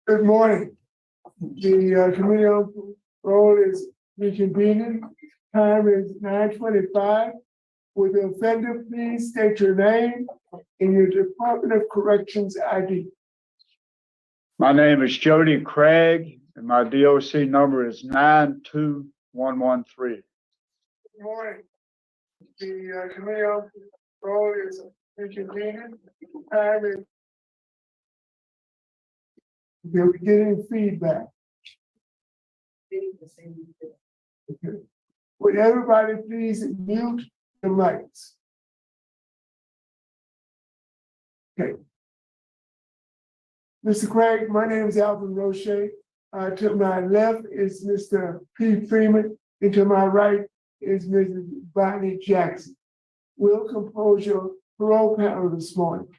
Good morning. The Committee on Parole is reconvening. Time is 9:25. Would the offender please state your name and your Department of Corrections ID? My name is Jody Craig, and my DOC number is 92113. Good morning. The Committee on Parole is reconvening. Time is. We're getting feedback. Okay. Would everybody please mute the mics? Okay. Mr. Craig, my name is Alvin Roche. To my left is Mr. P. Freeman, and to my right is Mrs. Bonnie Jackson. We'll compose your parole panel this morning.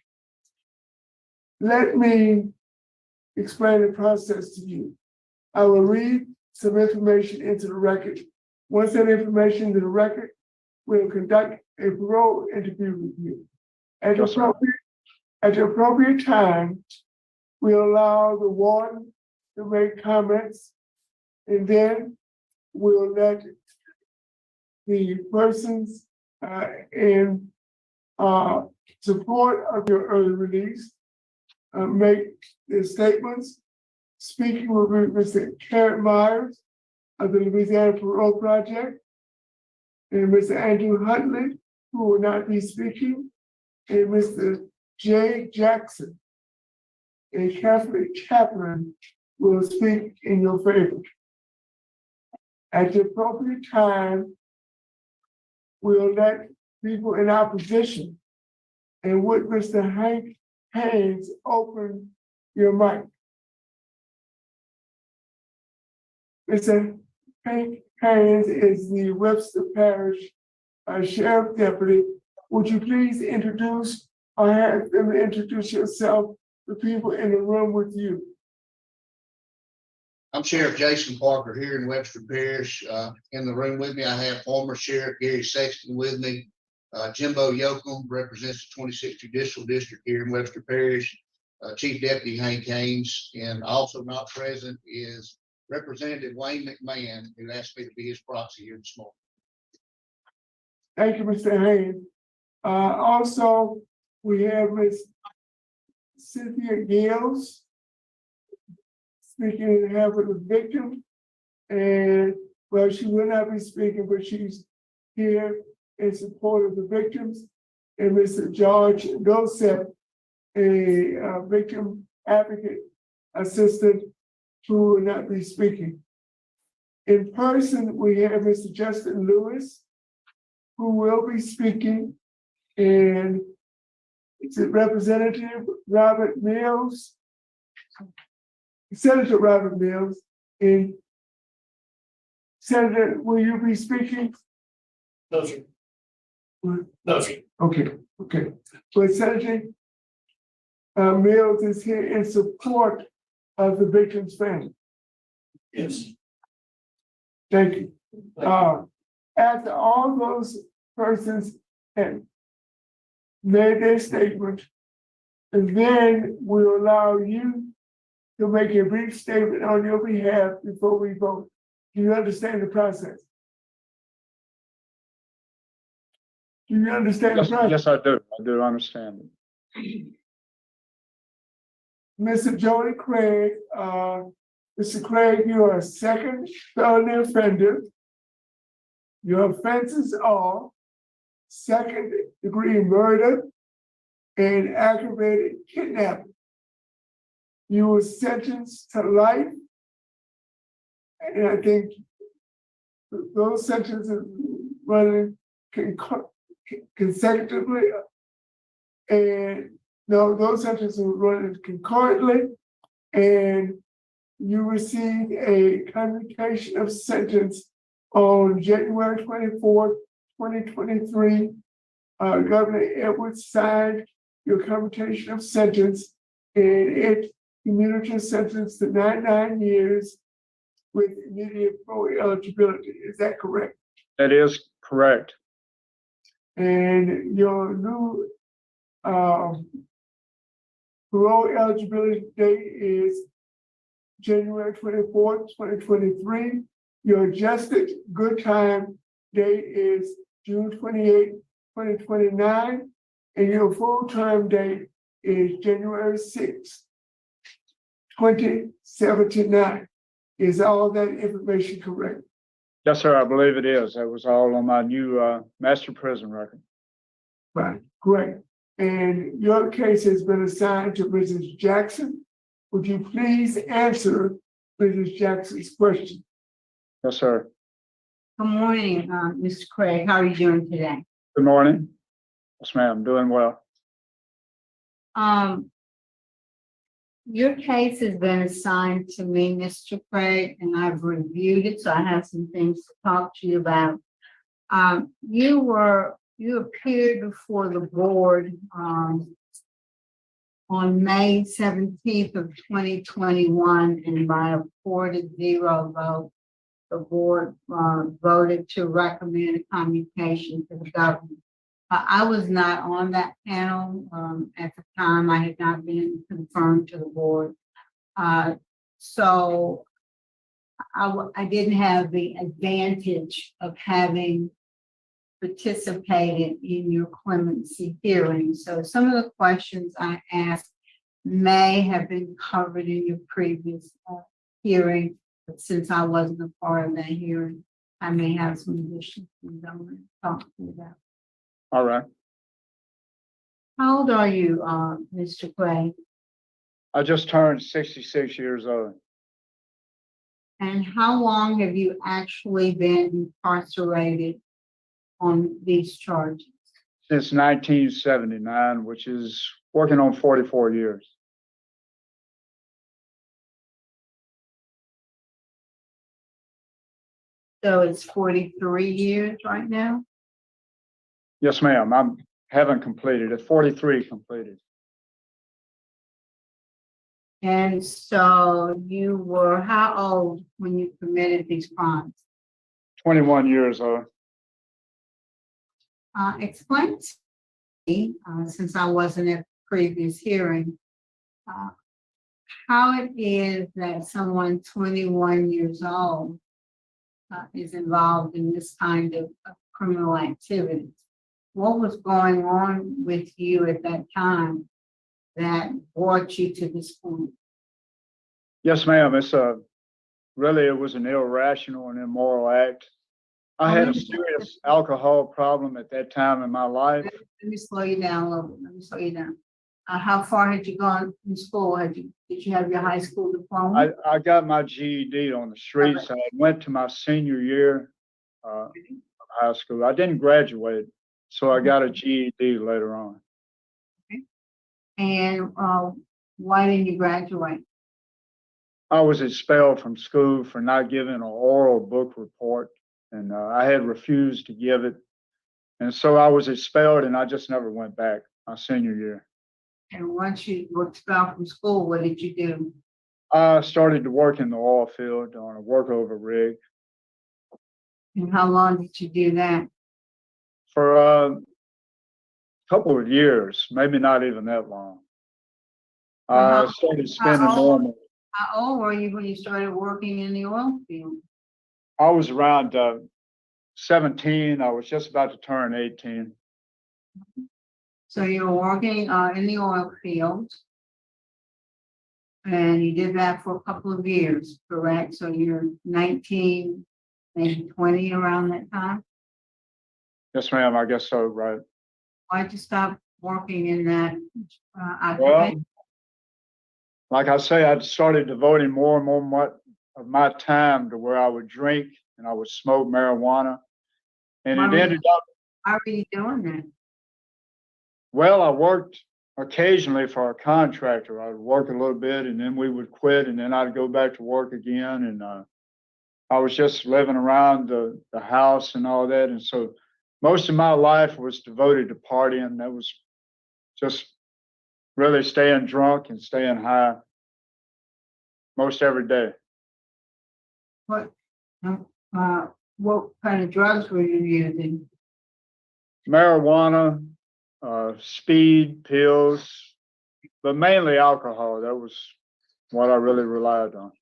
Let me explain the process to you. I will read some information into the record. Once that information is in the record, we'll conduct a parole interview with you. At the appropriate time, we'll allow the warden to make comments, and then we'll let the persons in support of your early release make their statements. Speaking will be Mr. Karen Myers of the Louisiana Parole Project, and Mr. Andrew Huntley, who will not be speaking, and Mr. J. Jackson, a Catholic chaplain, will speak in your favor. At the appropriate time, we'll let people in opposition, and would Mr. Hank Haynes open your mic? Mr. Hank Haynes is the Webster Parish Sheriff Deputy. Would you please introduce or have them introduce yourself to people in the room with you? I'm Sheriff Jason Parker here in Webster Parish. In the room with me, I have former Sheriff Gary Sexton with me. Jimbo Yoakum represents the 26th Judicial District here in Webster Parish. Chief Deputy Hank Haynes, and also not present is Representative Wayne McMahon, who asked me to be his proxy here this morning. Thank you, Mr. Haynes. Also, we have Ms. Cynthia Gales speaking in behalf of the victim, and well, she will not be speaking, but she's here in support of the victims, and Mr. George Dosep, a victim advocate assistant, who will not be speaking. In person, we have Mr. Justin Lewis, who will be speaking, and it's Representative Robert Mills, Senator Robert Mills. And Senator, will you be speaking? No, sir. No, sir. Okay. But Senator Mills is here in support of the victim's family. Yes. Thank you. After all those persons have made their statement, and then we'll allow you to make a brief statement on your behalf before we vote. Do you understand the process? Do you understand the process? Yes, I do. I do understand it. Mr. Jody Craig, Mr. Craig, you are a second felony offender. Your offenses are second-degree murder and aggravated kidnapping. You were sentenced to life, and I think those sentences running consecutively, and no, those sentences were running concurrently, and you received a commutation of sentence on January 24th, 2023. Governor Edwards signed your commutation of sentence, and it commuted sentence to 99 years with immediate parole eligibility. Is that correct? That is correct. And your new parole eligibility date is January 24th, 2023. Your adjusted good time date is June 28th, 2029, and your full-term date is January 6th, 2079. Is all that information correct? Yes, sir, I believe it is. That was all on my new master prison record. Right, great. And your case has been assigned to Mrs. Jackson. Would you please answer Mrs. Jackson's question? Yes, sir. Good morning, Mr. Craig. How are you doing today? Good morning. Yes, ma'am, doing well. Your case has been assigned to me, Mr. Craig, and I've reviewed it, so I have some things to talk to you about. You appeared before the board on May 17th of 2021, and by a 4-0 vote, the board voted to recommend a commutation to the government. I was not on that panel at the time. I had not been confirmed to the board. So I didn't have the advantage of having participated in your clemency hearing. So some of the questions I asked may have been covered in your previous hearing, but since I wasn't a part of that hearing, I may have some additional things I want to talk to you about. All right. How old are you, Mr. Clay? I just turned 66 years old. And how long have you actually been incarcerated on these charges? Since 1979, which is working on 44 years. So it's 43 years right now? Yes, ma'am. I haven't completed it. 43 completed. And so you were how old when you committed these crimes? 21 years old. Explain to me, since I wasn't at the previous hearing, how it is that someone 21 years old is involved in this kind of criminal activities. What was going on with you at that time that brought you to this point? Yes, ma'am. It's really, it was an irrational and immoral act. I had a serious alcohol problem at that time in my life. Let me slow you down a little bit. Let me slow you down. How far had you gone in school? Did you have your high school diploma? I got my GED on the streets. I went to my senior year of high school. I didn't graduate, so I got a GED later on. And why didn't you graduate? I was expelled from school for not giving an oral book report, and I had refused to give it. And so I was expelled, and I just never went back my senior year. And once you were expelled from school, what did you do? I started to work in the oil field on a workover rig. And how long did you do that? For a couple of years, maybe not even that long. I started spending more money. How old were you when you started working in the oil field? I was around 17. I was just about to turn 18. So you were working in the oil field. And you did that for a couple of years, correct? So you're 19, maybe 20 around that time? Yes, ma'am. I guess so, right. Why'd you stop working in that Well, occupation? like I say, I started devoting more and more of my time to where I would drink and I would smoke marijuana. And it ended up. How are you doing that? Well, I worked occasionally for a contractor. I'd work a little bit and then we would quit and then I'd go back to work again. And I was just living around the house and all that. And so most of my life was devoted to partying. That was just really staying drunk and staying high most every day. What kind of drugs were you using? Marijuana, speed, pills, but mainly alcohol. That was what I really relied on.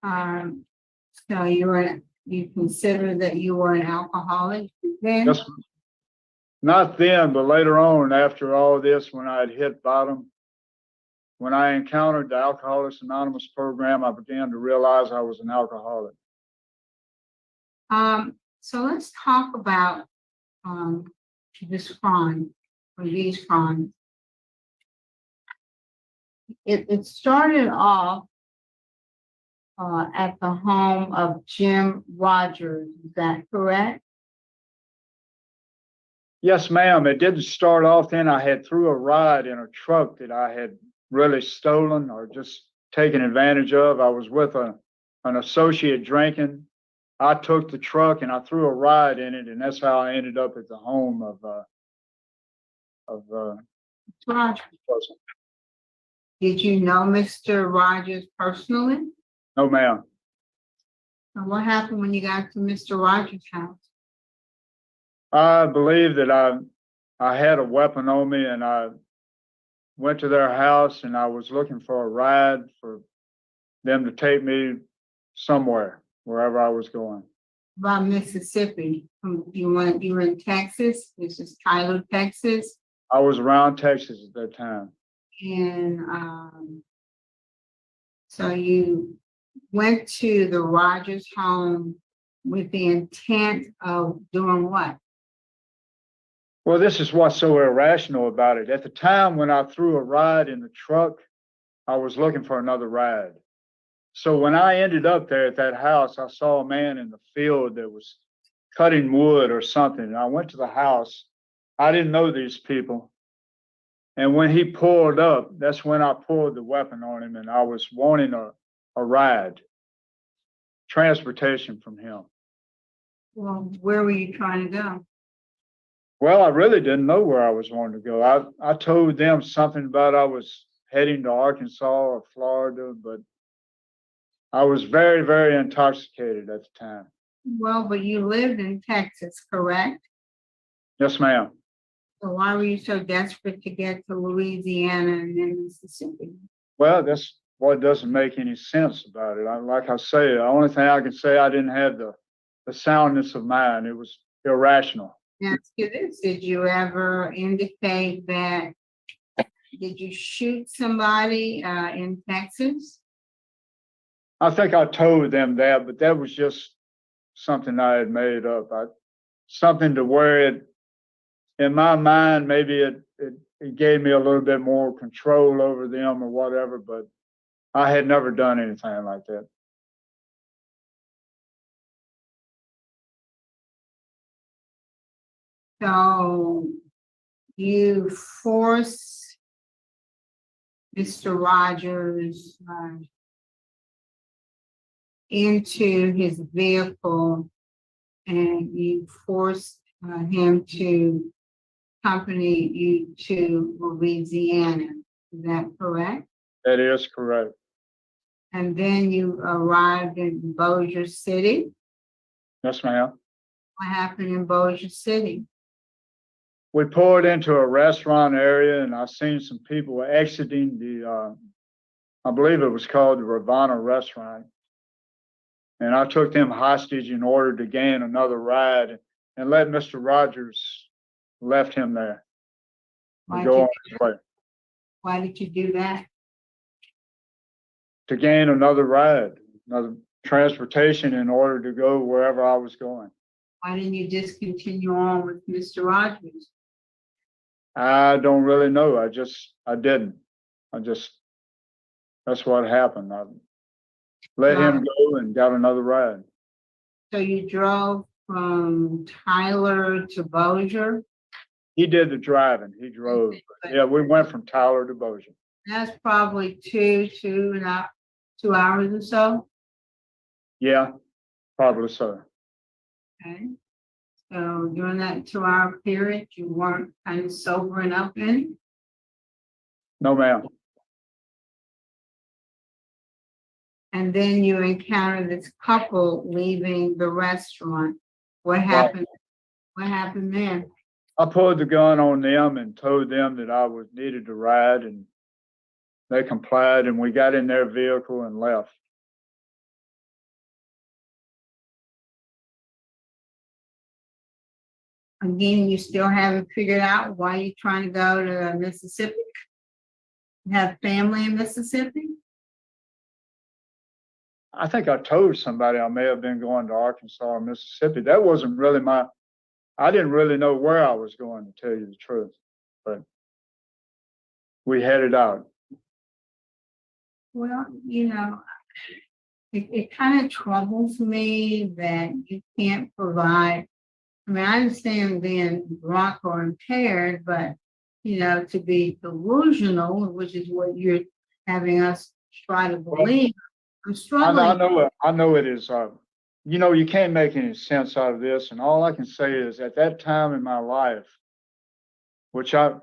So you consider that you were an alcoholic then? Yes, not then, but later on, after all this, when I had hit bottom, when I encountered the Alcoholics Anonymous program, I began to realize I was an alcoholic. So let's talk about, this crime, or these crimes. It started off, at the home of Jim Rogers, is that correct? Yes, ma'am. It didn't start off then. I had threw a ride in a truck that I had really stolen or just taken advantage of. I was with an associate drinking. I took the truck and I threw a ride in it, and that's how I ended up at the home of Rogers. Did you know Mr. Rogers personally? no, ma'am. And what happened when you got to Mr. Rogers' house? I believe that I had a weapon on me, and I went to their house and I was looking for a ride for them to take me somewhere, wherever I was going. About Mississippi, you were in Texas, this is Tyler, Texas, I was around Texas at that time. and, so you went to the Rogers home with the intent of doing what? Well, this is what's so irrational about it. At the time when I threw a ride in the truck, I was looking for another ride. So when I ended up there at that house, I saw a man in the field that was cutting wood or something. And I went to the house. I didn't know these people. And when he pulled up, that's when I pulled the weapon on him, and I was wanting a ride, transportation from him. Well, where were you trying to go? Well, I really didn't know where I was wanting to go. I told them something about I was heading to Arkansas or Florida, but I was very, very intoxicated at the time. Well, but you lived in Texas, correct? Yes, ma'am. So why were you so desperate to get to Louisiana and then Mississippi? Well, that's what doesn't make any sense about it. Like I say, the only thing I can say, I didn't have the soundness of mind. It was irrational. Ask you this, did you ever indicate that, did you shoot somebody, in Texas? I think I told them that, but that was just something I had made up. Something to where it, in my mind, maybe it gave me a little bit more control over them or whatever, but I had never done anything like that. So you force Mr. Rogers, into his vehicle, and you forced him to accompany you to Louisiana. Is that correct? That is correct. And then you arrived in Bossier City. Yes, ma'am. What happened in Bossier City? We pulled into a restaurant area, and I seen some people exiting the, I believe it was called the Ravana restaurant. And I took them hostage in order to gain another ride and let Mr. Rogers left him there to go on his way. Why did you do that? To gain another ride, another transportation in order to go wherever I was going. Why didn't you just continue on with Mr. Rogers? I don't really know. I didn't. That's what happened. I let him go and got another ride. So you drove from Tyler to Bossier? He did the driving. He drove. Yeah, we went from Tyler to Bossier. That's probably 2 hours or so. Yeah, probably so. Okay. So during that 2-hour period, you weren't kind of sobering up in? No, ma'am. And then you encountered this couple leaving the restaurant. What happened? What happened there? I pulled the gun on them and told them that I needed to ride, and they complied, and we got in their vehicle and left. Again, you still haven't figured out why you're trying to go to Mississippi? You have family in Mississippi? I think I told somebody I may have been going to Arkansas or Mississippi. That wasn't really I didn't really know where I was going, to tell you the truth, but we headed out. Well, it kind of troubles me that you can't provide. I mean, I understand being drunk or impaired, but, to be delusional, which is what you're having us try to believe. I'm struggling. I know it is, you can't make any sense out of this. And all I can say is at that time in my life, which I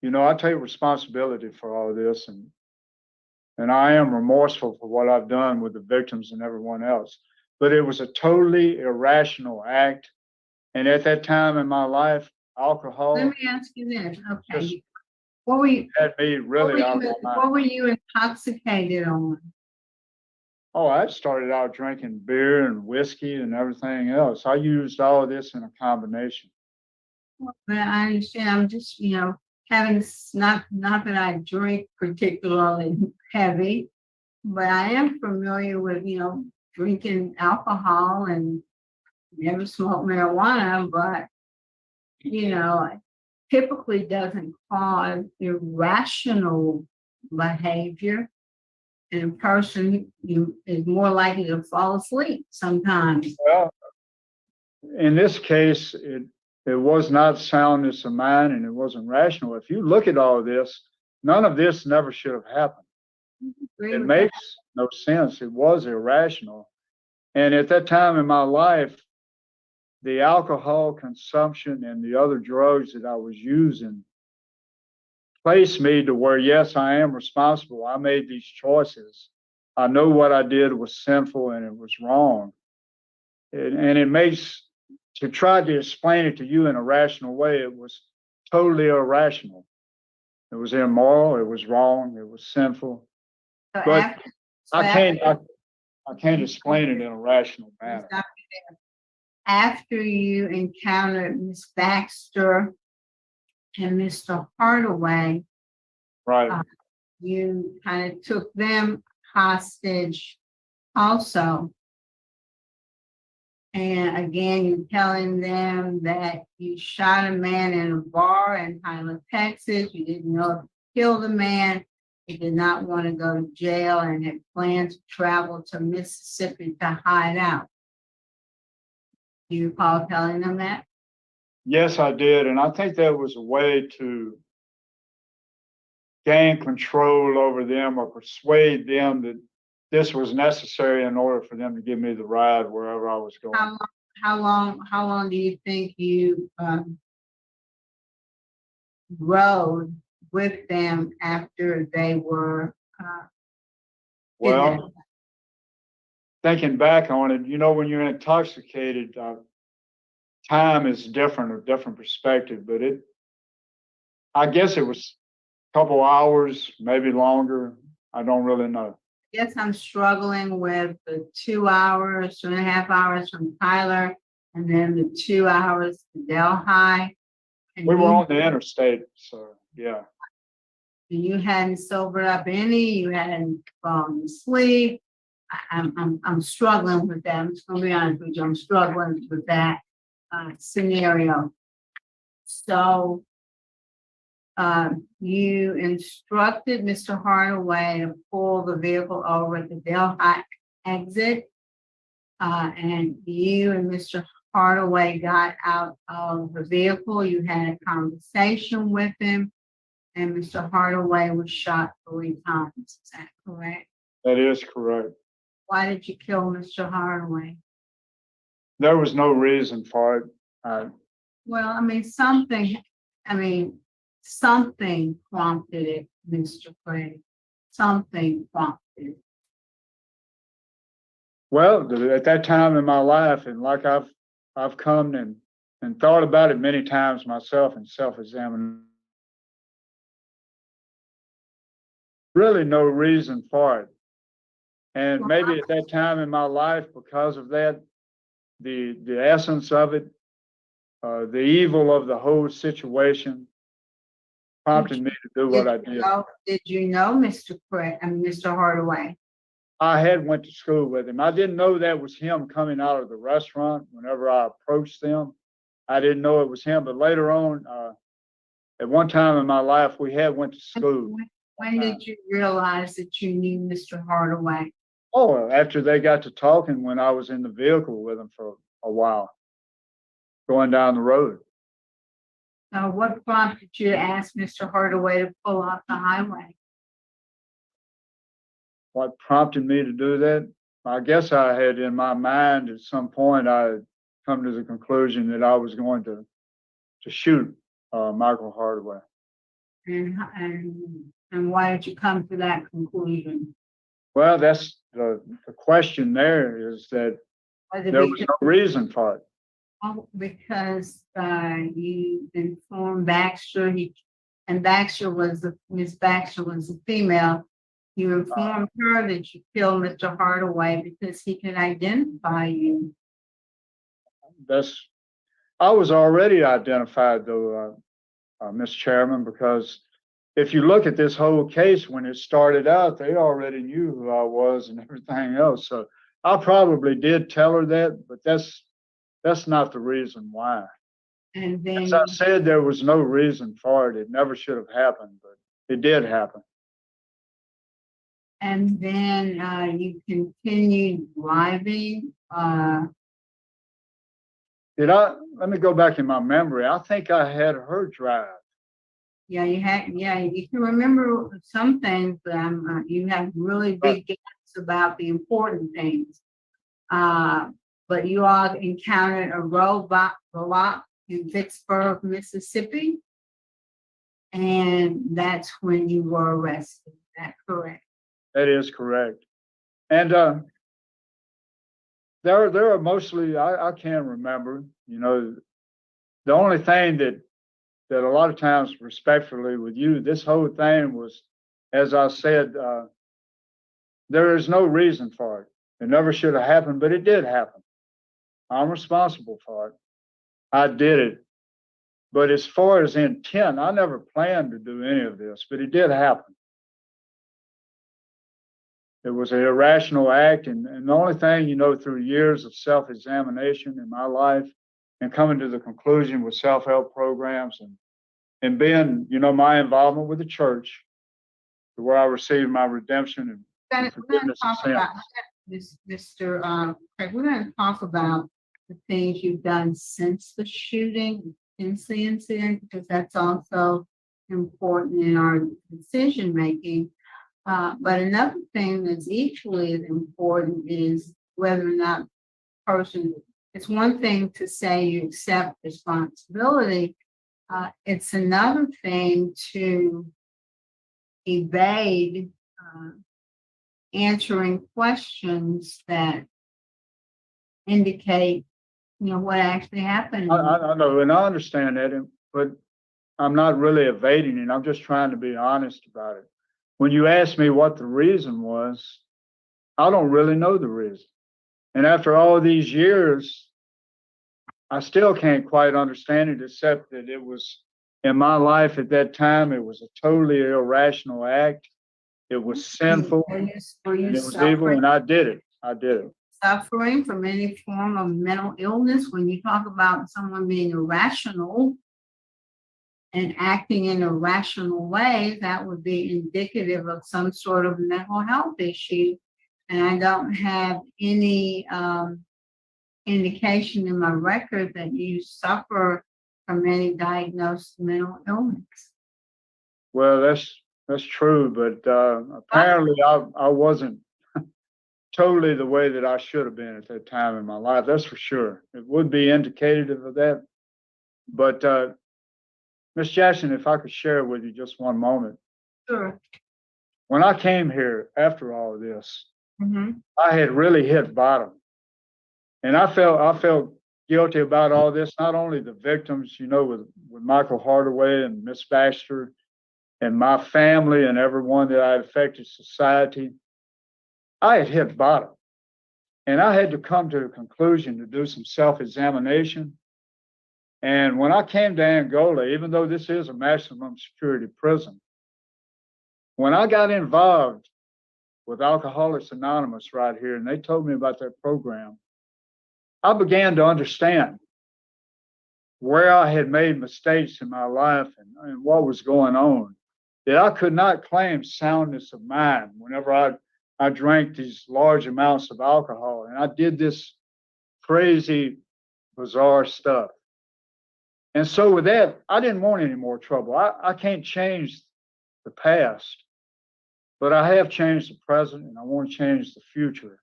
take responsibility for all of this, and I am remorseful for what I've done with the victims and everyone else, but it was a totally irrational act. And at that time in my life, alcohol Let me ask you this, okay? Just- What were you, had me really out of my mind. what were you intoxicated on? Oh, I started out drinking beer and whiskey and everything else. I used all of this in a combination. Well, I understand, I'm just, having, not that I drink particularly heavy, but I am familiar with, drinking alcohol and never smoked marijuana, but, typically doesn't cause irrational behavior. And a person is more likely to fall asleep sometimes. Well, in this case, it was not soundness of mind and it wasn't rational. If you look at all of this, none of this never should have happened. Agree It with makes no sense. It was irrational. And at that time in my life, the alcohol consumption and the other drugs that I was using placed me to where, yes, I am responsible. I made these choices. I know what I did was sinful and it was wrong. And it makes, to try to explain it to you in a rational way, it was totally irrational. It was immoral, it was wrong, it was sinful. that. But So I can't explain it in a rational manner. after you encountered Miss Baxter and Mr. Hardaway, Right. you kind of took them hostage also. And again, you're telling them that you shot a man in a bar in Highland, Texas. You didn't know if you killed the man. You did not want to go to jail and had planned to travel to Mississippi to hide out. Do you recall telling them that? Yes, I did. And I think that was a way to gain control over them or persuade them that this was necessary in order for them to give me the ride wherever I was going. How long do you think you rode with them after they were Well, thinking back on it, when you're intoxicated, time is different, a different perspective, but I guess it was a couple hours, maybe longer. I don't really know. Yes, I'm struggling with the 2 hours, 2.5 hours from Tyler, and then the 2 hours to Delhi. And We were on the interstate, so yeah. you hadn't sobered up any, you hadn't fallen asleep. I'm struggling with that. I'm just gonna be honest with you, I'm struggling with that scenario. So you instructed Mr. Hardaway to pull the vehicle over at the Delhi exit. And you and Mr. Hardaway got out of the vehicle. You had a conversation with him, and Mr. Hardaway was shot 3 times. Is that correct? That is correct. Why did you kill Mr. Hardaway? There was no reason for it. Well, something prompted it, Mr. Craig. Something prompted it. Well, at that time in my life, and like I've come and thought about it many times myself and self-examined, really no reason for it. And maybe at that time in my life, because of that, the essence of it the evil of the whole situation prompted me to do what I did. Did you know Mr. Craig and Mr. Hardaway? I had went to school with him. I didn't know that was him coming out of the restaurant whenever I approached them. I didn't know it was him, but later on, at one time in my life, we had went to school. When did you realize that you knew Mr. Hardaway? Oh, after they got to talking when I was in the vehicle with him for a while, going down the road. What prompted you to ask Mr. Hardaway to pull off the highway? What prompted me to do that? I guess I had in my mind at some point, I had come to the conclusion that I was going to shoot Michael Hardaway. And why did you come to that conclusion? Well, that's the question there is that Was it there was no reason for it. because you informed Baxter, and Miss Baxter was a female. You informed her that you killed Mr. Hardaway because he could identify you. I was already identified though, Ms. Chairman, because if you look at this whole case, when it started out, they already knew who I was and everything else. So I probably did tell her that, but that's not the reason why. And then, As I said, there was no reason for it. It never should have happened, but it did happen. and then you continued driving. Let me go back in my memory. I think I had her drive. Yeah, you can remember some things, but you have really big gaps about the important things. But you all encountered a roadblock in Vicksburg, Mississippi. And that's when you were arrested. Is that correct? That is correct. And there are mostly, I can't remember, the only thing that a lot of times respectfully with you, this whole thing was, as I said, there is no reason for it. It never should have happened, but it did happen. I'm responsible for it. I did it. But as far as intent, I never planned to do any of this, but it did happen. It was an irrational act. And the only thing, through years of self-examination in my life and coming to the conclusion with self-help programs and being, my involvement with the church, where I received my redemption and forgiveness of sin. Mr. Craig, we're going to talk about the things you've done since the shooting, since the incident, because that's also important in our decision making. But another thing that's equally as important is whether or not person. It's one thing to say you accept responsibility. It's another thing to evade answering questions that indicate, what actually happened. I know, and I understand that, but I'm not really evading it. I'm just trying to be honest about it. When you ask me what the reason was, I don't really know the reason. And after all these years, I still can't quite understand it, except that it was in my life at that time, it was a totally irrational act. It was sinful. Were you It was evil, and I did it. Suffering from any form of mental illness? When you talk about someone being irrational and acting in a rational way, that would be indicative of some sort of mental health issue. And I don't have any indication in my record that you suffer from any diagnosed mental illness. Well, that's true, but apparently I wasn't totally the way that I should have been at that time in my life. That's for sure. It would be indicative of that. But Ms. Jackson, if I could share with you just one moment. Sure. When I came here after all of this, Mm-hmm. I had really hit bottom. And I felt guilty about all this, not only the victims, with Michael Hardaway and Miss Baxter and my family and everyone that I had affected society. I had hit bottom. And I had to come to a conclusion to do some self-examination. And when I came to Angola, even though this is a maximum security prison, when I got involved with Alcoholics Anonymous right here, and they told me about that program, I began to understand where I had made mistakes in my life and what was going on, that I could not claim soundness of mind whenever I drank these large amounts of alcohol. And I did this crazy, bizarre stuff. And so with that, I didn't want any more trouble. I can't change the past, but I have changed the present and I want to change the future.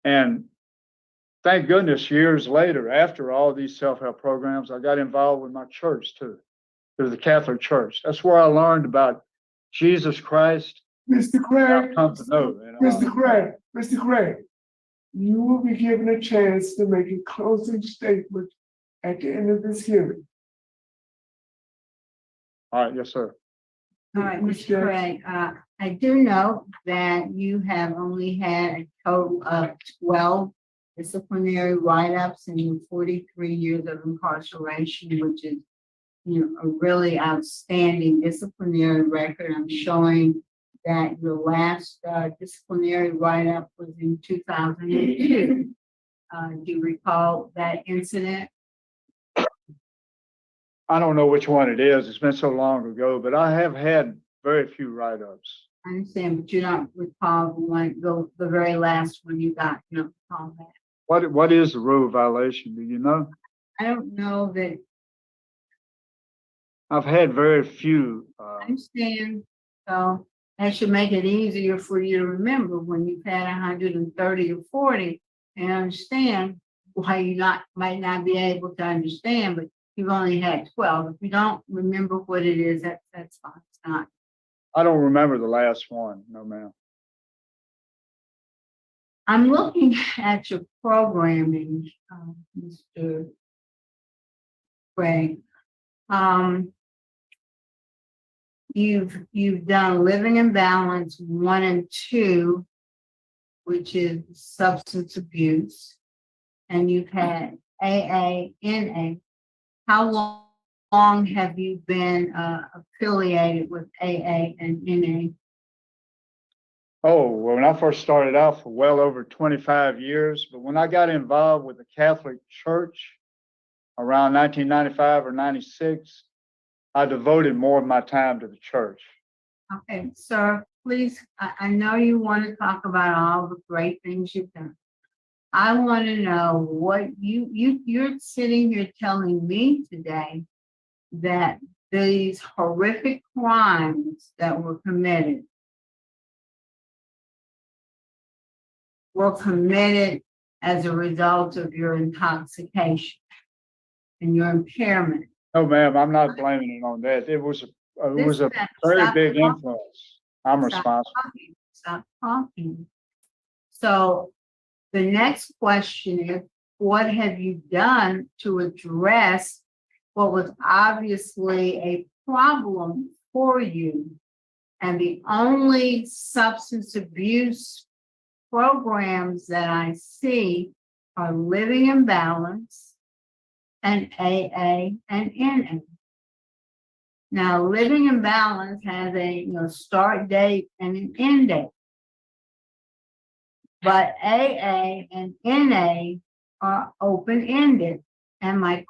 And thank goodness, years later, after all these self-help programs, I got involved with my church too, through the Catholic Church. That's where I learned about Jesus Christ. Mr. Craig, I've come to know. Mr. Craig, you will be given a chance to make a closing statement at the end of this hearing. All right, yes, sir. All right, Mr. Craig, I do know that you have only had a total of 12 disciplinary write-ups in your 43 years of incarceration, which is, a really outstanding disciplinary record. I'm showing that your last disciplinary write-up was in 2002. Do you recall that incident? I don't know which one it is. It's been so long ago, but I have had very few write-ups. I understand, but you don't recall the very last one you got. You don't recall that. What is the rule violation? Do you know? I don't know that. I've had very few. I understand. So that should make it easier for you to remember when you've had 130 or 40 and understand why you might not be able to understand, but you've only had 12. If you don't remember what it is, that's fine. It's not. I don't remember the last one. No, ma'am. I'm looking at your programming, Mr. Craig. You've done Living in Balance 1 and 2, which is substance abuse, and you've had AA, NA. How long have you been affiliated with AA and NA? Oh, well, when I first started out for well over 25 years, but when I got involved with the Catholic Church around 1995 or 96, I devoted more of my time to the church. Okay, sir, please, I know you want to talk about all the great things you've done. I want to know what you're sitting here telling me today that these horrific crimes that were committed as a result of your intoxication and your impairment. No, ma'am, I'm not blaming it on that. It was a very big influence. I'm responsible. Stop talking. So the next question is, what have you done to address what was obviously a problem for you? And the only substance abuse programs that I see are Living in Balance and AA and NA. Now, Living in Balance has a start date and an end date, but AA and NA are open-ended. And I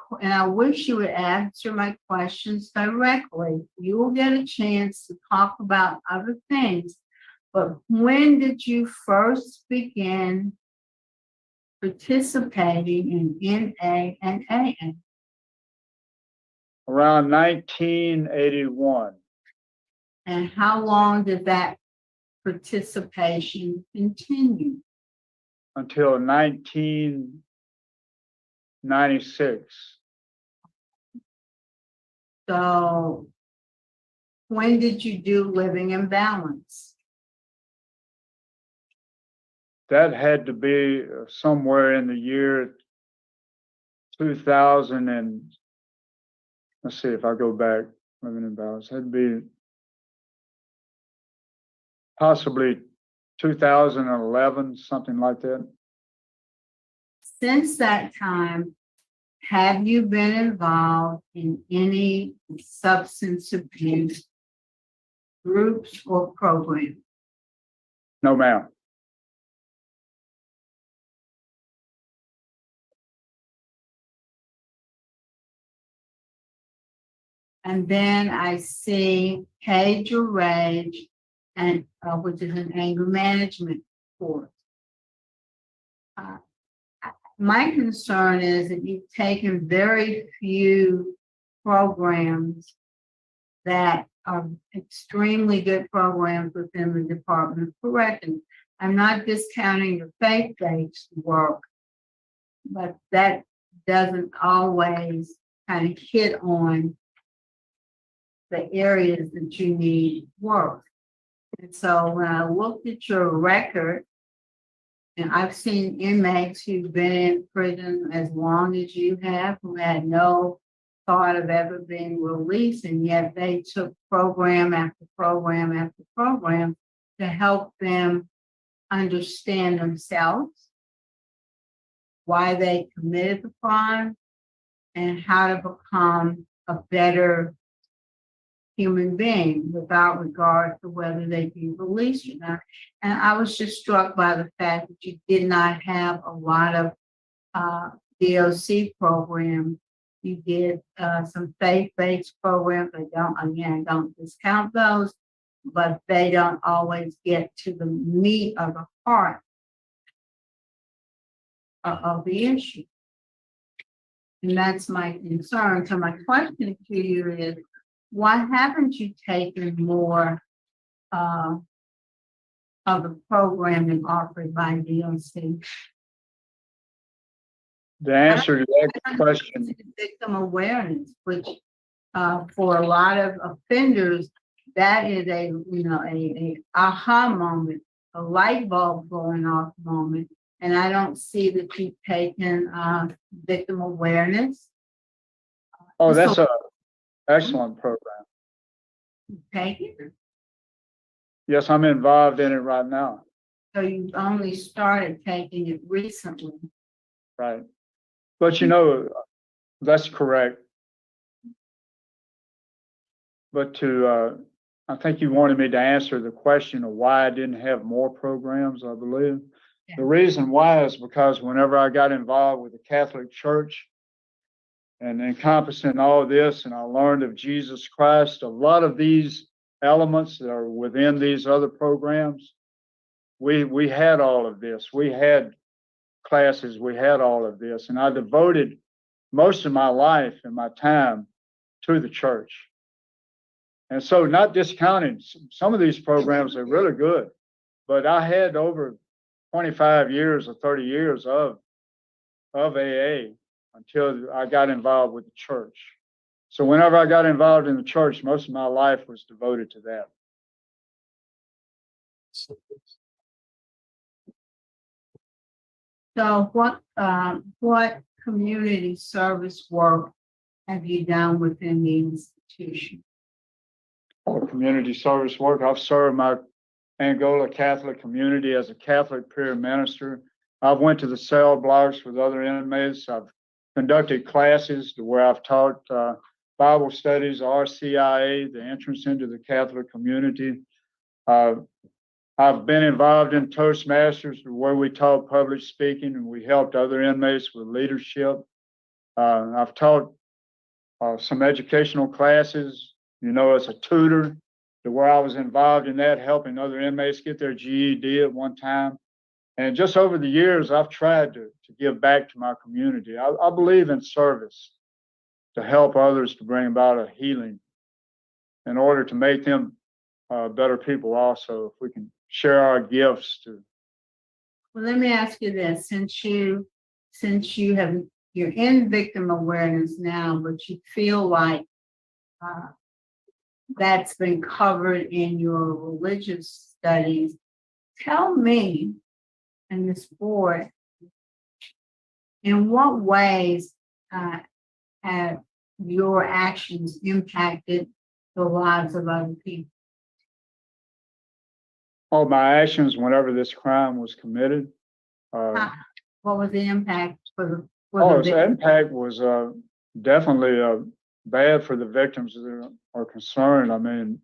wish you would answer my questions directly. You will get a chance to talk about other things. But when did you first begin participating in NA and AA? Around 1981. And how long did that participation continue? Until 1996. So when did you do Living in Balance? That had to be somewhere in the year 2000 and let's see if I go back, Living in Balance, that'd be possibly 2011, something like that. Since that time, have you been involved in any substance abuse groups or programs? No, ma'am. And then I see Cage or Rage, and which is an anger management course. My concern is that you've taken very few programs that are extremely good programs within the Department of Corrections. I'm not discounting the faith-based work, but that doesn't always kind of hit on the areas that you need work. And so when I looked at your record, and I've seen inmates who've been in prison as long as you have, who had no thought of ever being released, and yet they took program after program after program to help them understand themselves, why they committed the crime, and how to become a better human being without regard to whether they be released or not. And I was just struck by the fact that you did not have a lot of DOC programs. You did some faith-based programs. I don't discount those, but they don't always get to the meat of the heart of the issue. And that's my concern. So my question to you is, why haven't you taken more of the programming offered by DOC? The answer to that question, Victim awareness, which for a lot of offenders, that is a aha moment, a light bulb going off moment. And I don't see that you've taken victim awareness. oh, that's an excellent program. Take it. Yes, I'm involved in it right now. So you only started taking it recently. Right. But you know, that's correct. But I think you wanted me to answer the question of why I didn't have more programs, I believe. Yeah. The reason why is because whenever I got involved with the Catholic Church and encompassing all of this, and I learned of Jesus Christ, a lot of these elements that are within these other programs, we had all of this. We had classes, we had all of this, and I devoted most of my life and my time to the church. And so, not discounting some of these programs are really good, but I had over 25 years or 30 years of AA until I got involved with the church. So whenever I got involved in the church, most of my life was devoted to that. So what community service work have you done within the institution? For community service work, I've served my Angola Catholic community as a Catholic peer minister. I've went to the cell blocks with other inmates. I've conducted classes to where I've taught Bible studies, RCIA, the entrance into the Catholic community. I've been involved in Toastmasters where we taught public speaking and we helped other inmates with leadership. I've taught some educational classes, as a tutor, to where I was involved in that, helping other inmates get their GED at one time. And just over the years, I've tried to give back to my community. I believe in service to help others to bring about a healing in order to make them better people also, if we can share our gifts to. Well, let me ask you this, since you're in victim awareness now, but you feel like that's been covered in your religious studies, tell me and this board, in what ways have your actions impacted the lives of other people? All my actions whenever this crime was committed. What was the impact for Oh, its impact was definitely bad for the victims that are concerned. I mean,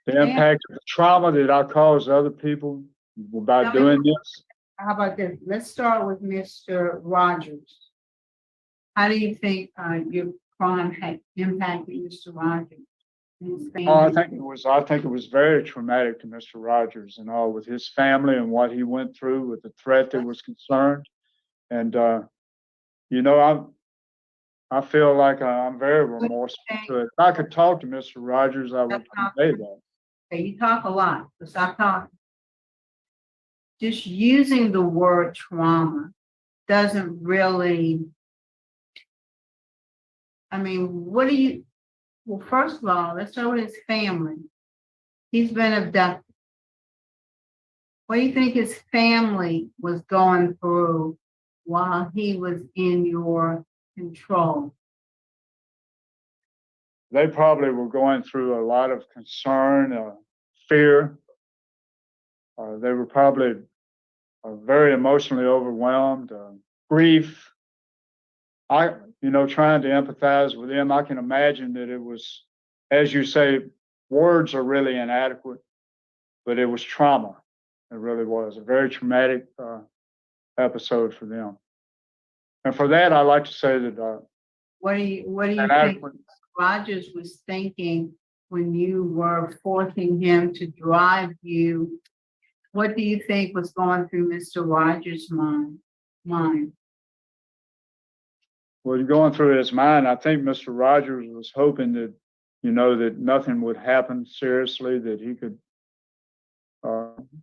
the impact of the trauma that I caused other people by doing this. How about this? Let's start with Mr. Rogers. How do you think your crime had impacted Mr. Rogers and his Oh, I family? think it was very traumatic to Mr. Rogers and all with his family and what he went through with the threat that was concerned. And you know, I feel like I'm very remorseful to it. If I could talk to Mr. Rogers, I would convey that. Okay, you talk a lot, so stop talking. Just using the word trauma doesn't really, I mean, what do you, well, first of all, let's start with his family. He's been abducted. What do you think his family was going through while he was in your control? They probably were going through a lot of concern, fear. They were probably very emotionally overwhelmed, grief. Trying to empathize with them, I can imagine that it was, as you say, words are really inadequate, but it was trauma. It really was a very traumatic episode for them. And for that, I like to say that What do you think inadequate. Rogers was thinking when you were forcing him to drive you? What do you think was going through Mr. Rogers' mind? Well, going through his mind, I think Mr. Rogers was hoping that, that nothing would happen seriously, that he could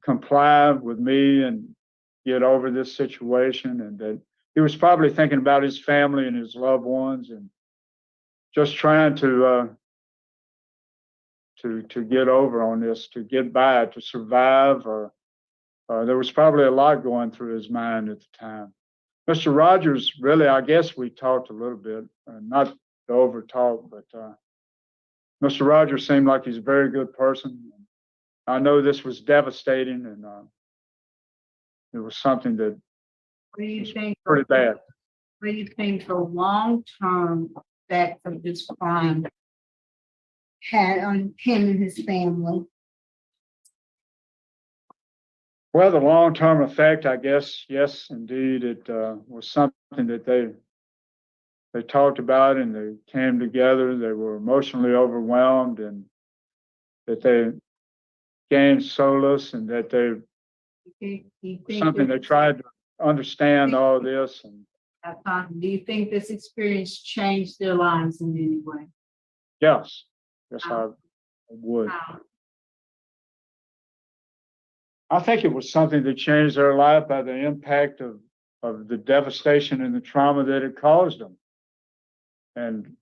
comply with me and get over this situation, and that he was probably thinking about his family and his loved ones and just trying to get over on this, to get by, to survive. Or there was probably a lot going through his mind at the time. Mr. Rogers, really, I guess we talked a little bit, not to over talk, but Mr. Rogers seemed like he's a very good person. I know this was devastating, and it was something that What do you think? pretty bad. What do you think the long-term effects of this crime had on him and his family? Well, the long-term effect, I guess, yes, indeed, it was something that they talked about and they came together. They were emotionally overwhelmed, and that they gained solace, and that they something they tried to understand all this. And Do you think this experience changed their lives in any way? yes, I would. How? I think it was something that changed their life by the impact of the devastation and the trauma that it caused them, and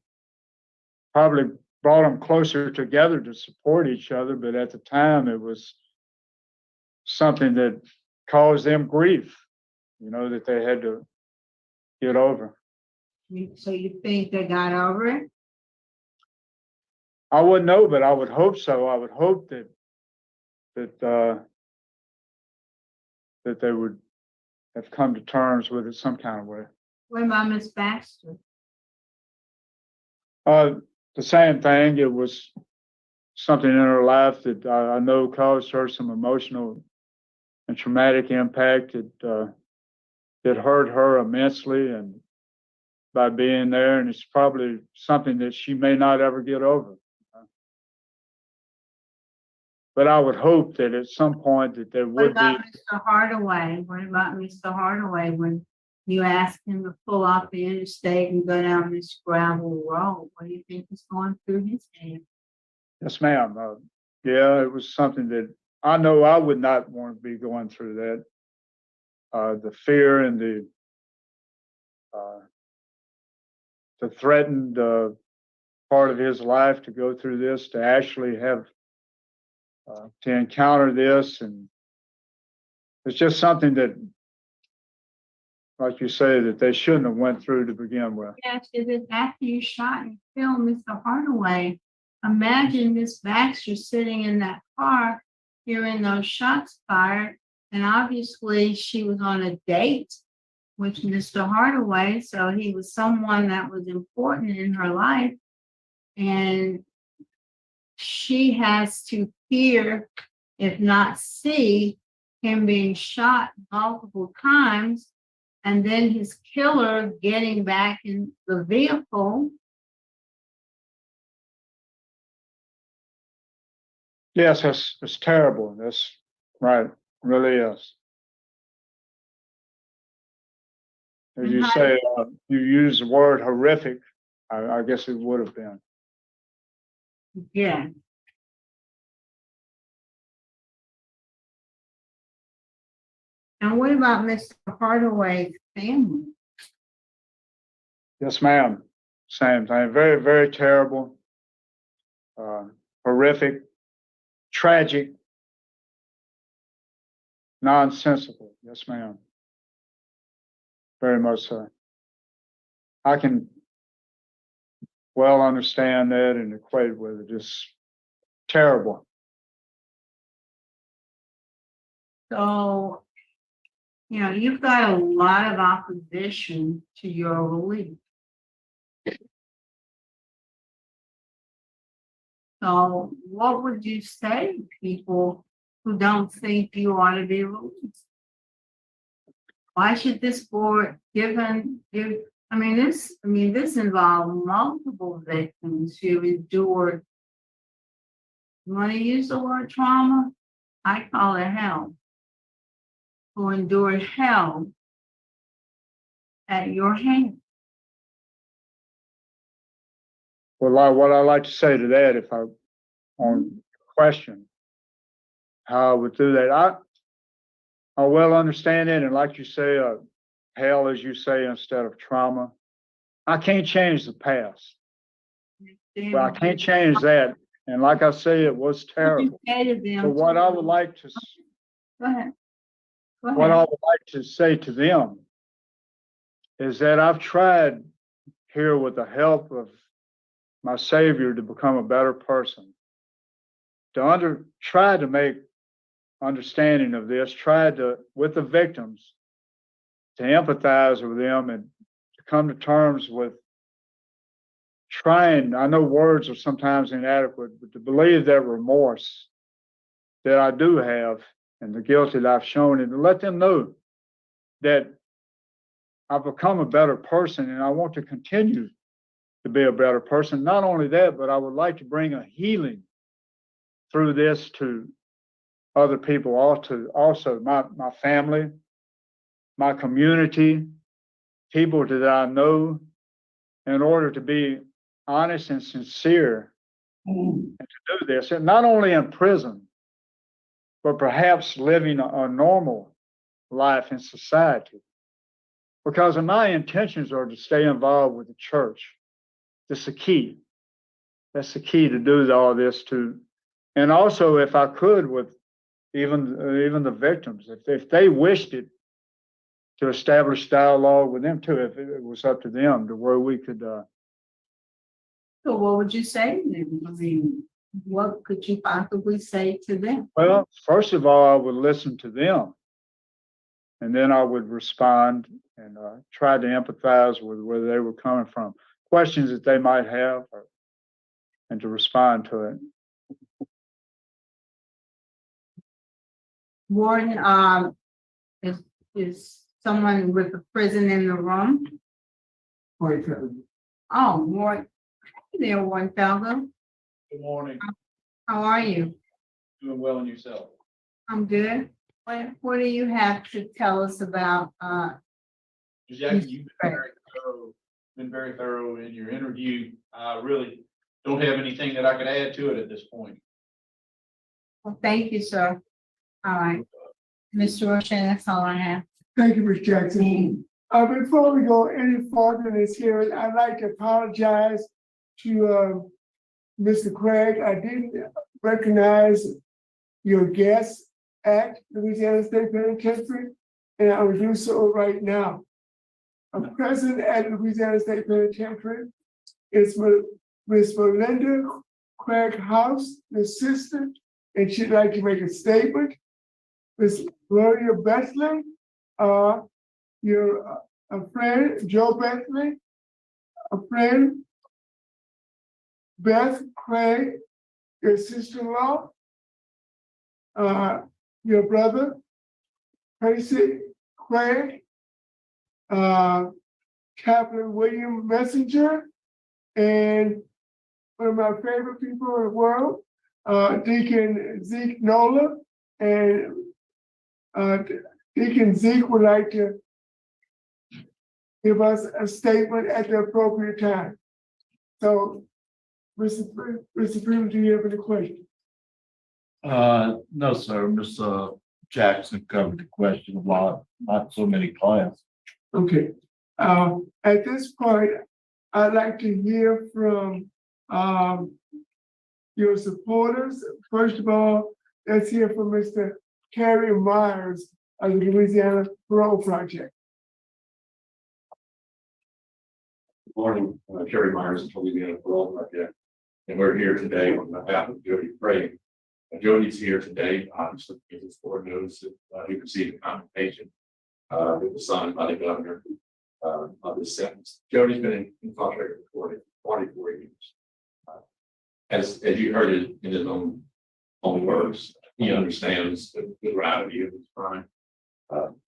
probably brought them closer together to support each other. But at the time, it was something that caused them grief, that they had to get over. So you think they got over it? I wouldn't know, but I would hope so. I would hope that they would have come to terms with it some kind of way. What about Miss Baxter? The same thing. It was something in her life that I know caused her some emotional and traumatic impact. It hurt her immensely, and by being there, and it's probably something that she may not ever get over. But I would hope that at some point that there What would be. about Mr. Hardaway? What about Mr. Hardaway when you asked him to pull off the interstate and go down this gravel road? What do you think is going through his head? Yes, ma'am. Yeah, it was something that I know I would not want to be going through that. The fear and the threatened part of his life to go through this, to actually have to encounter this, and it's just something that, like you say, that they shouldn't have went through to begin with. Yes, is it after you shot and killed Mr. Hardaway? Imagine Miss Baxter sitting in that car, hearing those shots fired, and obviously she was on a date with Mr. Hardaway, so he was someone that was important in her life. And she has to hear, if not see, him being shot multiple times, and then his killer getting back in the vehicle. Yes, it's terrible. That's right, really is. As you say, you use the word horrific. I guess it would have been. Yeah. And what about Mr. Hardaway's family? Yes, ma'am. Same thing. Very, very terrible. Horrific, tragic, nonsensical. Yes, ma'am. Very much so. I can well understand that and equate with it. Just terrible. So, you know, you've got a lot of opposition to your release. So what would you say to people who don't think you ought to be released? Why should this board this involved multiple victims who endured, you want to use the word trauma? I call it hell. Who endured hell at your hand. Well, what I like to say to that, if I on question how I would do that, I well understand it, and like you say, hell, as you say, instead of trauma. I can't change the past, but I can't change that. And like I say, it was terrible. So what I would like to, Go ahead. what I would like to say to them is that I've tried here with the help of my Savior to become a better person, try to make understanding of this, tried to, with the victims, to empathize with them and to come to terms with trying, I know words are sometimes inadequate, but to believe that remorse that I do have and the guilt that I've shown, and to let them know that I've become a better person and I want to continue to be a better person. Not only that, but I would like to bring a healing through this to other people, also my family, my community, people that I know, in order to be honest and sincere and to do this, and not only in prison, but perhaps living a normal life in society. Because my intentions are to stay involved with the church. That's the key. That's the key to do all this too. And also, if I could, with even the victims, if they wished it, to establish dialogue with them too, if it was up to them, to where we could. So what would you say to them? I mean, what could you possibly say to them? Well, first of all, I would listen to them, and then I would respond and try to empathize with where they were coming from, questions that they might have, and to respond to it. Warden, is someone with a prison in the room? Oh, Warden. Hey there, Warden Fellow. Good morning. How are you? Doing well in yourself. I'm good. What do you have to tell us about? Jackie, you've been very thorough in your interview. I really don't have anything that I could add to it at this point. Well, thank you, sir. All right. Mr. Roshan, that's all I have. Thank you, Ms. Jackson. Before we go any further in this hearing, I'd like to apologize to Mr. Craig. I didn't recognize your guest at Louisiana State Penitentiary, and I will do so right now. Present at Louisiana State Penitentiary is Ms. Melinda Craig House, the assistant, and she'd like to make a statement. Ms. Gloria Besley, your a friend, Joe Bethany, a friend, Beth Craig, your sister-in-law, your brother, Tracy Craig, Captain William Messenger, and one of my favorite people in the world, Deacon Zeke Nola, and Deacon Zeke would like to give us a statement at the appropriate time. So, Mr. Freeman, do you have any questions? No, sir, Ms. Jackson covered the question a lot, not so many clients. Okay, at this point, I'd like to hear from your supporters. First of all, let's hear from Mr. Kerry Myers of the Louisiana Parole Project. Good morning, Kerry Myers of the Louisiana Parole Project. And we're here today on behalf of Jody Craig. Jody's here today, obviously, because this board knows that he received a commutation that was signed by the governor of this sentence. Jody's been incarcerated for 44 years. As you heard it in his own words, he understands the gravity of his crime.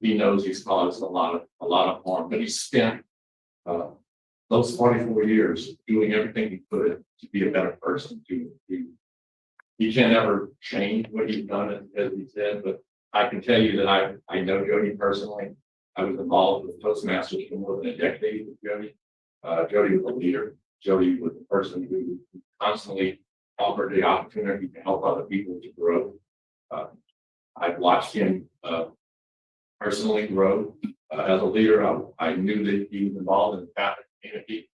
He knows he's caused a lot of harm, but he spent those 44 years doing everything he could to be a better person. He can't ever change what he's done, as he said, but I can tell you that I know Jody personally. I was involved with Toastmasters for more than a decade with Jody. Jody was a leader. Jody was the person who constantly offered the opportunity to help other people to grow. I've watched him personally grow as a leader. I knew that he was involved in the Catholic community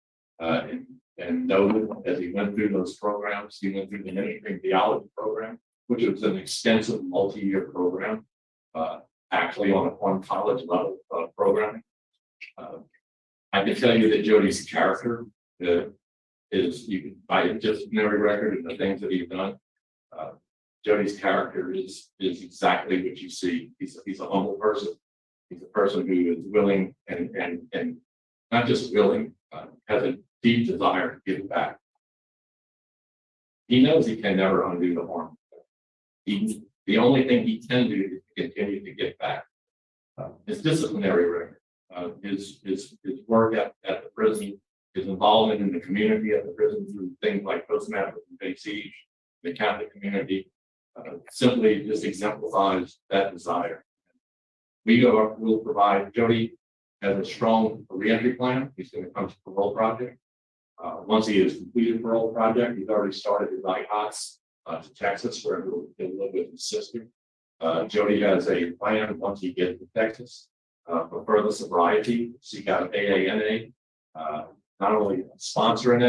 and know that as he went through those programs, he went through the ministry and theology program, which was an extensive multi-year program, actually on college level programming. I can tell you that Jody's character is, you can find it just in every record and the things that he's done. Jody's character is exactly what you see. He's a humble person. He's a person who is willing and not just willing, has a deep desire to give back. He knows he can never undo the harm. The only thing he can do is to continue to give back. His disciplinary record, his work at the prison, his involvement in the community at the prison through things like Toastmasters and Siege, the Catholic community, simply just exemplifies that desire. We'll provide, Jody has a strong reentry plan. He's going to come to the parole project. Once he has completed parole project, he's already started his IHOTS to Texas, where he'll live with his sister. Jody has a plan once he gets to Texas for further sobriety, seek out AANA, not only sponsor an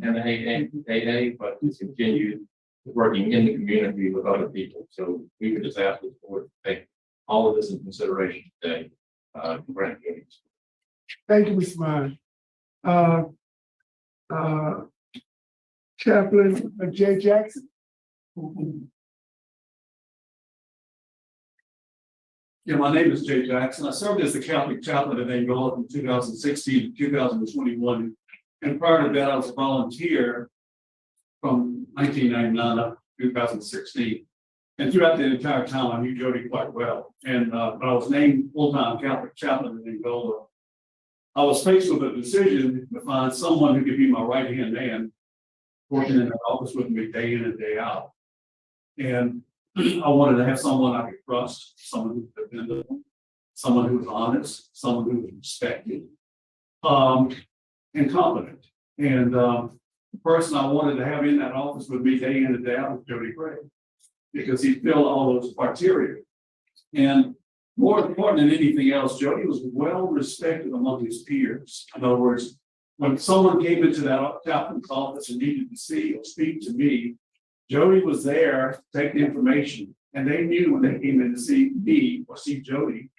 NAA, but to continue working in the community with other people. So we would just ask the board to take all of this in consideration today. Grant Jody. Thank you, Mr. Myers. Chaplain Jay Jackson. Yeah, my name is Jay Jackson. I served as the Catholic chaplain at Angola from 2016 to 2021. And prior to that, I was a volunteer from 1999 up to 2016. And throughout the entire time, I knew Jody quite well. And when I was named full-time Catholic chaplain in Angola, I was faced with a decision to find someone who could be my right-hand man, working in the office with me day in and day out. And I wanted to have someone I could trust, someone who was dependable, someone who was honest, someone who was respected, and competent. And the person I wanted to have in that office with me day in and day out was Jody Craig, because he filled all those criteria. And more important than anything else, Jody was well respected among his peers. In other words, when someone came into that chaplain's office and needed to see or speak to me, Jody was there to take the information, and they knew when they came in to see me or see Jody,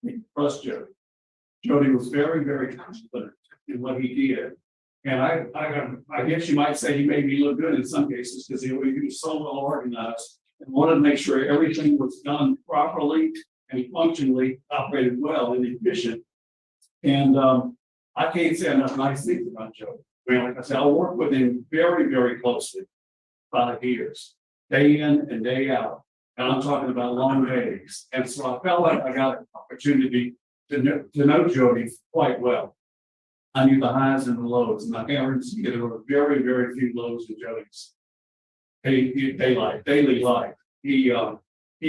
they could trust Jody. Jody was very, very confident in what he did. And I guess you might say he made me look good in some cases, because he was so well organized and wanted to make sure everything was done properly and he functionally operated well and efficient. And I can't say enough nice things about Jody. I mean, like I said, I worked with him very, very closely, 5 years, day in and day out. And I'm talking about long days. And so I felt like I got an opportunity to know Jody quite well. I knew the highs and the lows, and I guarantee you there were very, very few lows in Jody's daily life. He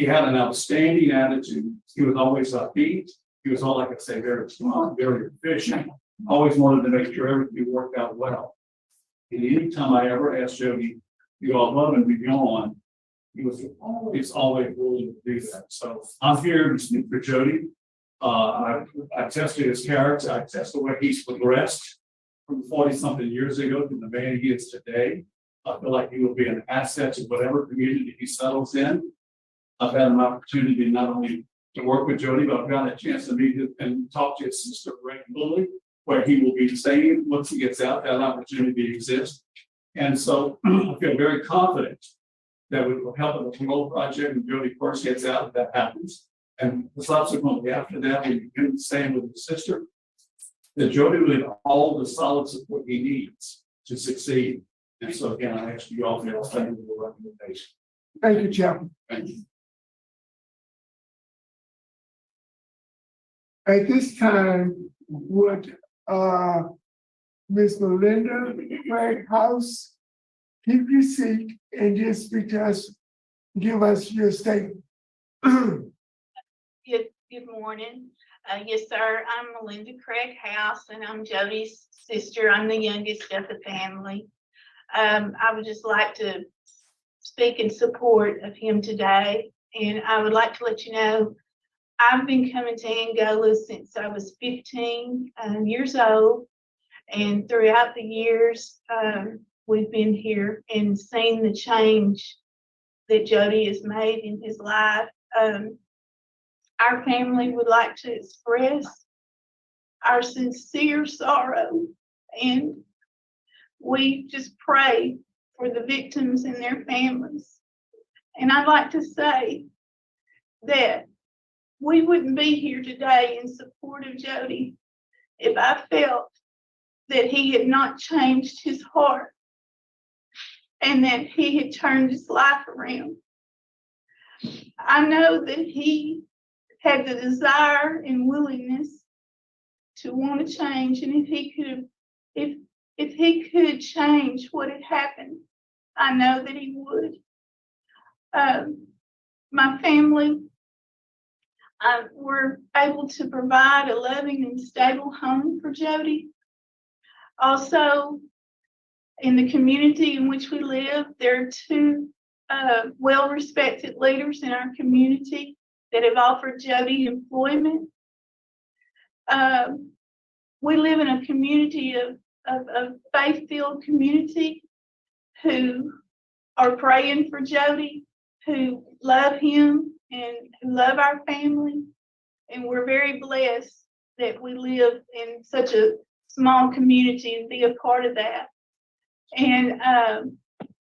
had an outstanding attitude. He was always upbeat. He was all, like I say, very smart, very efficient. Always wanted to make sure everything worked out well. And anytime I ever asked Jody, you all above and beyond, he was always willing to do that. So I'm here to speak for Jody. I tested his character. I tested where he's progressed from 40-something years ago to the man he is today. I feel like he will be an asset to whatever community he settles in. I've had an opportunity not only to work with Jody, but I've got a chance to meet and talk to his sister regularly, where he will be staying once he gets out. That opportunity exists. And so I feel very confident that we will help with the parole project when Jody first gets out, if that happens. And subsequently after that, we do the same with his sister, that Jody will have all the solid support he needs to succeed. And so again, I ask you all to extend the recommendation. Thank you, Chaplain. Thank you. At this time, would Ms. Melinda Craig House keep your seat and just speak to us, give us your statement? Good morning. Yes, sir. I'm Melinda Craig House, and I'm Jody's sister. I'm the youngest of the family. I would just like to speak in support of him today, and I would like to let you know I've been coming to Angola since I was 15 years old, and throughout the years we've been here and seen the change that Jody has made in his life. Our family would like to express our sincere sorrow, and we just pray for the victims and their families. And I'd like to say that we wouldn't be here today in support of Jody if I felt that he had not changed his heart and that he had turned his life around. I know that he had the desire and willingness to want to change, and if he could change what had happened, I know that he would. My family were able to provide a loving and stable home for Jody. Also, in the community in which we live, there are 2 well-respected leaders in our community that have offered Jody employment. We live in a community of faith-filled community who are praying for Jody, who love him and who love our family. And we're very blessed that we live in such a small community and be a part of that. And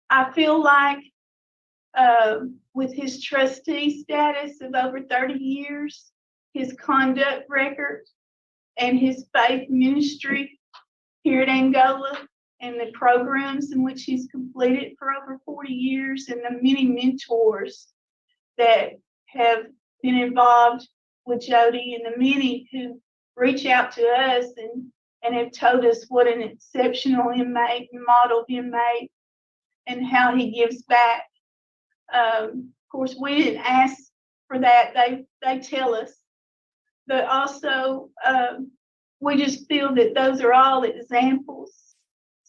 I feel like with his trustee status of over 30 years, his conduct record, and his faith ministry here at Angola, and the programs in which he's completed for over 40 years, and the many mentors that have been involved with Jody, and the many who reach out to us and have told us what an exceptional inmate and model inmate and how he gives back. Of course, we didn't ask for that. They tell us. But also, we just feel that those are all examples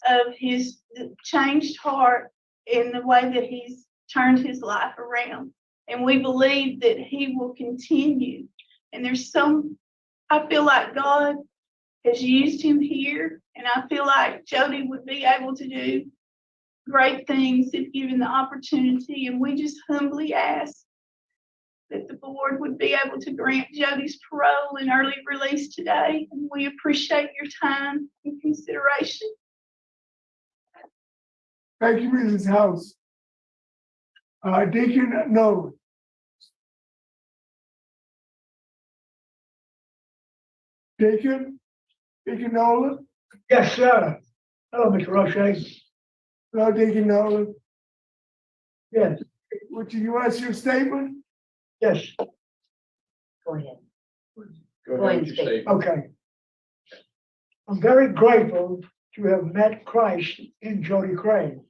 of his changed heart in the way that he's turned his life around. And we believe that he will continue. And I feel like God has used him here, and I feel like Jody would be able to do great things if given the opportunity. And we just humbly ask that the board would be able to grant Jody's parole and early release today. And we appreciate your time and consideration. Thank you, Mrs. House. Deacon Nolan. Deacon Nolan, Yes, sir. Hello, Mr. Roche. hello, Deacon Nolan. Yes, Would you want to your statement? yes, Go ahead. Go ahead with your statement. okay. I'm very grateful to have met Christ in Jody Craig.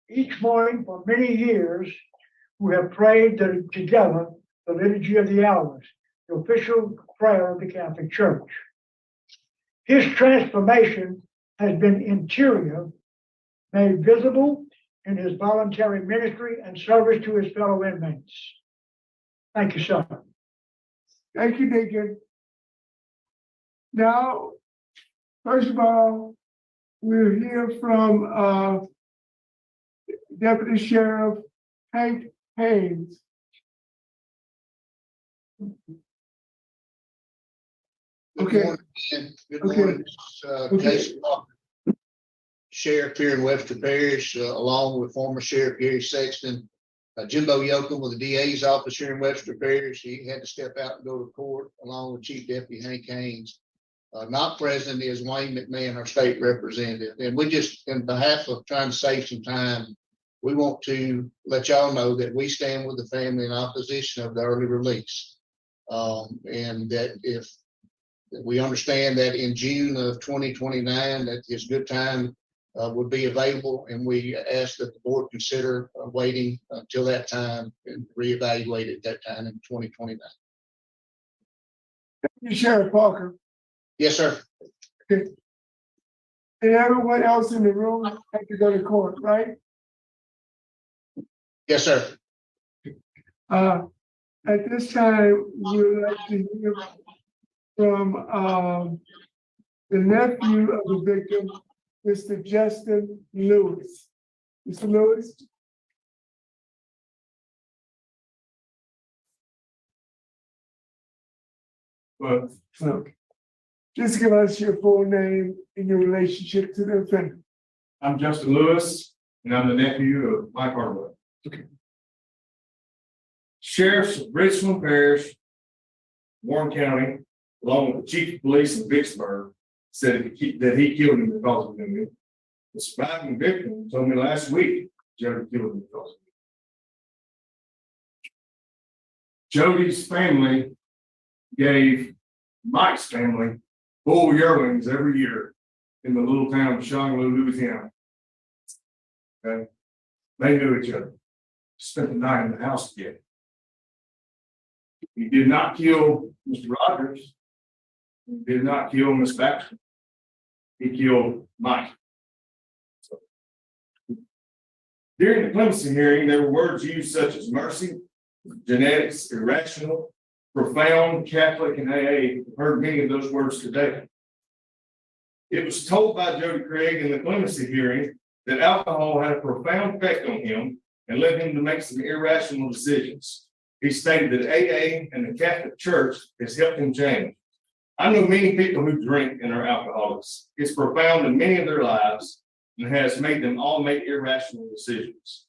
Each morning for many years, we have prayed together the Liturgy of the Hours, the official prayer of the Catholic Church. His transformation has been interior, made visible in his voluntary ministry and service to his fellow inmates. Thank you, sir. Thank you, Deacon. Now, first of all, we'll hear from Deputy Sheriff Hank Haynes. Good Okay. morning, Ken. Good Okay. morning. Okay. Jason Walker, Sheriff here in Webster Parish, along with former Sheriff Gary Sexton. Jimbo Yoakum with the DA's office here in Webster Parish. He had to step out and go to court along with Chief Deputy Hank Haynes. Not present is Wayne McMahon, our state representative. And we just, in behalf of trying to save some time, we want to let y'all know that we stand with the family in opposition of the early release. And that if we understand that in June of 2029, that his good time would be available, and we ask that the board consider waiting until that time and reevaluate at that time in 2029. Sheriff Parker, Yes, sir. and everyone else in the room had to go to court, right? Yes, sir. At this time, we would like to hear from the nephew of the victim, Mr. Justin Lewis. Mr. Lewis? But So, just give us your full name and your relationship to the offender. I'm Justin Lewis, and I'm the nephew of Mike Harwood. Okay. Sheriffs of Richland Parish, Warren County, along with the chief of police in Vicksburg, said that he killed him because of him. The surviving victim told me last week Jody killed him because of him. Jody's family gave Mike's family bull yearlings every year in the little town of Shongaloo, Louisiana. Okay, they knew each other, spent the night in the house together. He did not kill Mr. Rogers. He did not kill Miss Baxter. He killed Mike. So, during the clemency hearing, there were words used such as mercy, genetics, irrational, profound, Catholic, and AA. I've heard many of those words today. It was told by Jody Craig in the clemency hearing that alcohol had a profound effect on him and led him to make some irrational decisions. He stated that AA and the Catholic Church has helped him change. I know many people who drink and are alcoholics. It's profound in many of their lives and has made them all make irrational decisions.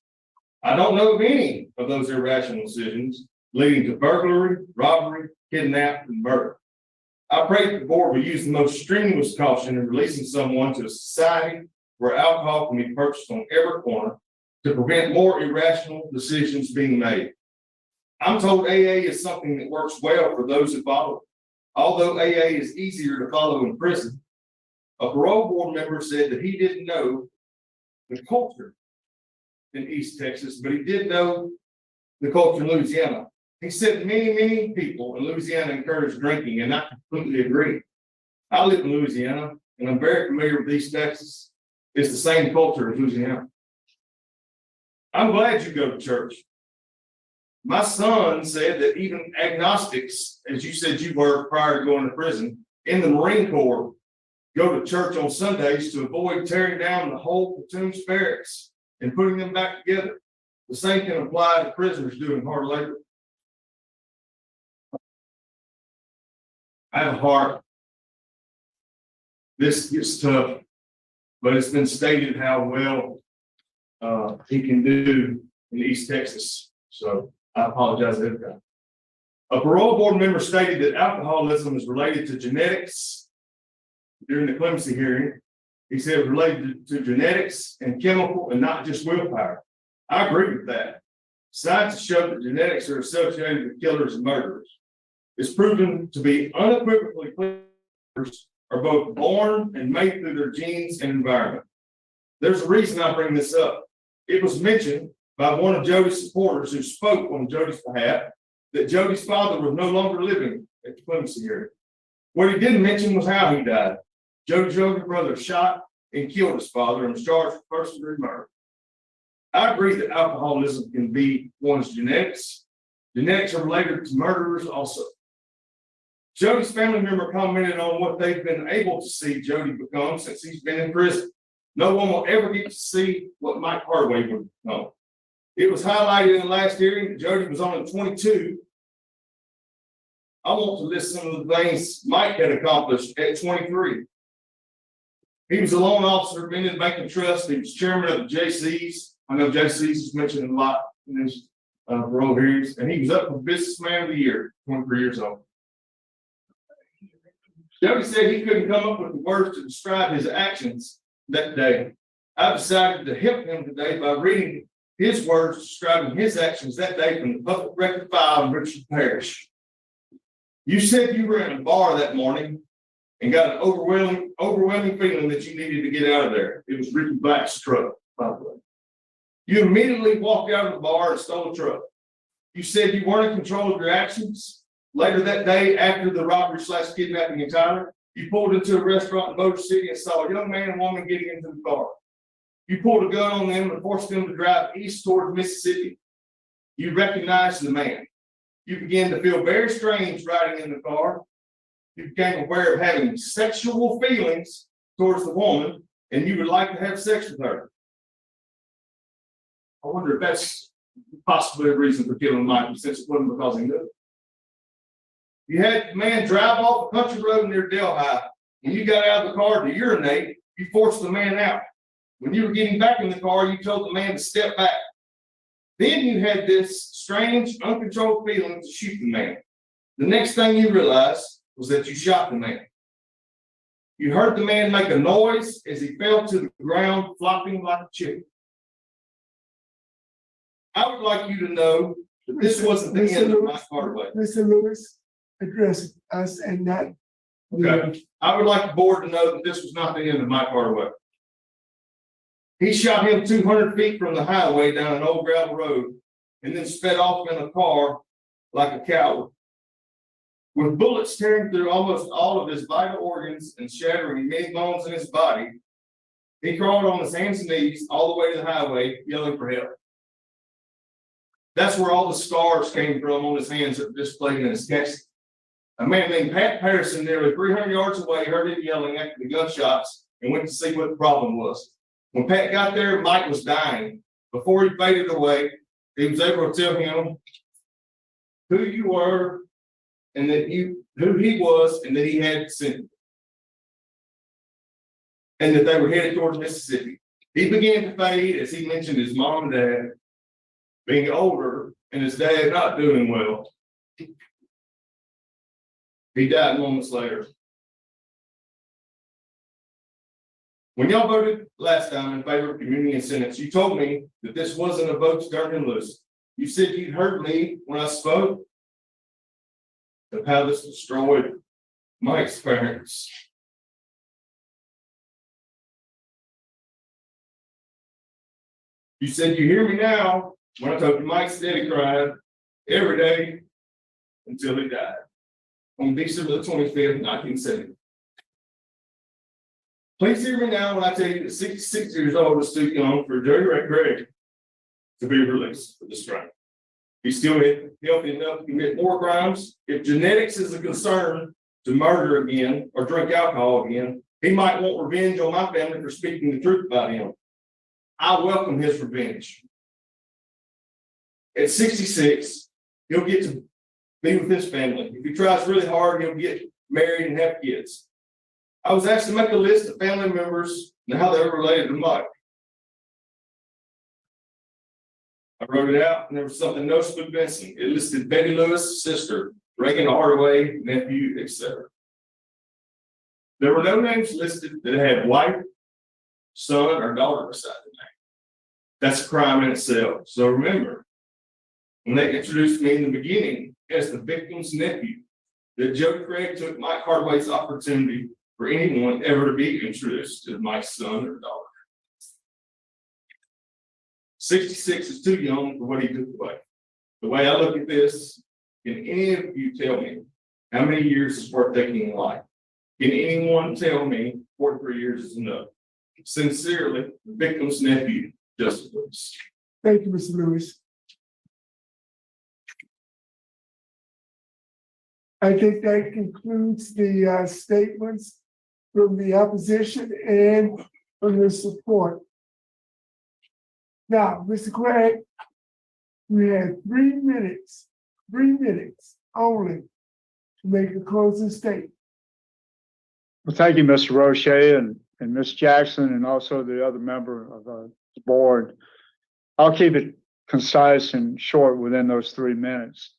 I don't know of any of those irrational decisions leading to burglary, robbery, kidnapping, and murder. I pray that the board will use the most strenuous caution in releasing someone to a society where alcohol can be purchased on every corner to prevent more irrational decisions being made. I'm told AA is something that works well for those who follow it. Although AA is easier to follow in prison, a parole board member said that he didn't know the culture in East Texas, but he did know the culture in Louisiana. He said many people in Louisiana encourage drinking, and I completely agree. I live in Louisiana, and I'm very familiar with East Texas. It's the same culture as Louisiana. I'm glad you go to church. My son said that even agnostics, as you said you were prior to going to prison, in the Marine Corps, go to church on Sundays to avoid tearing down the whole platoon's barracks and putting them back together. The same can apply to prisoners doing hard labor. I have a heart. This gets tough, but it's been stated how well he can do in East Texas. So I apologize to everybody. A parole board member stated that alcoholism is related to genetics during the clemency hearing. He said it was related to genetics and chemical and not just willpower. I agree with that. Science has shown that genetics are associated with killers and murderers. It's proven to be unequivocally clear are both born and made through their genes and environment. There's a reason I bring this up. It was mentioned by one of Jody's supporters who spoke on Jody's behalf that Jody's father was no longer living at the clemency hearing. What he didn't mention was how he died. Jody's younger brother shot and killed his father and was charged with first-degree murder. I agree that alcoholism can be one's genetics. Genetics are related to murderers also. Jody's family member commented on what they've been able to see Jody become since he's been in prison. No one will ever get to see what Mike Hardaway would become. It was highlighted in the last hearing that Jody was only 22. I want to list some of the things Mike had accomplished at 23. He was a loan officer of Indian Bank & Trust. He was chairman of the JCs. I know JCs is mentioned a lot in his parole hearings, and he was up for Businessman of the Year, 23 years old. Jody said he couldn't come up with the words to describe his actions that day. I decided to help him today by reading his words describing his actions that day from the public record file in Richard Parish. You said you were in a bar that morning and got an overwhelming feeling that you needed to get out of there. It was Ricky Black's truck, by the way. You immediately walked out of the bar and stole a truck. You said you weren't in control of your actions. Later that day, after the robbery / kidnapping in Tyler, you pulled into a restaurant in Motor City and saw a young man and woman getting into the car. You pulled a gun on them and forced them to drive east towards Mississippi. You recognized the man. You began to feel very strange riding in the car. You became aware of having sexual feelings towards the woman, and you would like to have sex with her. I wonder if that's possibly a reason for killing Mike, since it wasn't because he knew it. You had the man drive off a country road near Delhi. When you got out of the car to urinate, you forced the man out. When you were getting back in the car, you told the man to step back. Then you had this strange, uncontrolled feeling to shoot the man. The next thing you realized was that you shot the man. You heard the man make a noise as he fell to the ground, flopping like a chicken. I would like you to know that this wasn't the end of my part. Mr. Lewis, address us and not. Okay. I would like the board to know that this was not the end of my part of it. He shot him 200 feet from the highway down an old gravel road and then sped off in a car like a coward. With bullets tearing through almost all of his vital organs and shattering many bones in his body, he crawled on his hands and knees all the way to the highway, yelling for help. That's where all the scars came from on his hands that were displayed in his casket. A man named Pat Patterson, nearly 300 yards away, heard him yelling after the gunshots and went to see what the problem was. When Pat got there, Mike was dying. Before he faded away, he was able to tell him who you were and who he was, and that he had sympathy, and that they were headed towards Mississippi. He began to fade as he mentioned his mom and dad being older and his dad not doing well. He died moments later. When y'all voted last time in favor of community and sentence, you told me that this wasn't a vote to turn him loose. You said you'd heard me when I spoke of how this destroyed Mike's parents. You said you hear me now when I told you Mike's daddy cried every day until he died on December the 25th, 1970. Please hear me now when I tell you that 66 years old is too young for Jody Craig to be released for this crime. He's still healthy enough to commit more crimes. If genetics is a concern to murder again or drink alcohol again, he might want revenge on my family for speaking the truth about him. I welcome his revenge. At 66, he'll get to be with his family. If he tries really hard, he'll get married and have kids. I was asked to make a list of family members and how they were related to Mike. I wrote it out and there was something noticeably missing. It listed Betty Lewis, sister, Reagan Hardaway, nephew, etc. There were no names listed that had wife, son, or daughter beside the name. That's a crime in itself. So remember, when they introduced me in the beginning as the victim's nephew, that Jody Craig took Mike Hardaway's opportunity for anyone ever to be introduced as my son or daughter. 66 is too young for what he took away. The way I look at this, can any of you tell me how many years is worth taking in life? Can anyone tell me 43 years is enough? Sincerely, the victim's nephew, Justin Lewis. Thank you, Mr. Lewis. I think that concludes the statements from the opposition and from the support. Now, Mr. Craig, we have 3 minutes only to make a closing statement. Well, thank you, Mr. Roche and Ms. Jackson, and also the other member of the board. I'll keep it concise and short within those 3 minutes.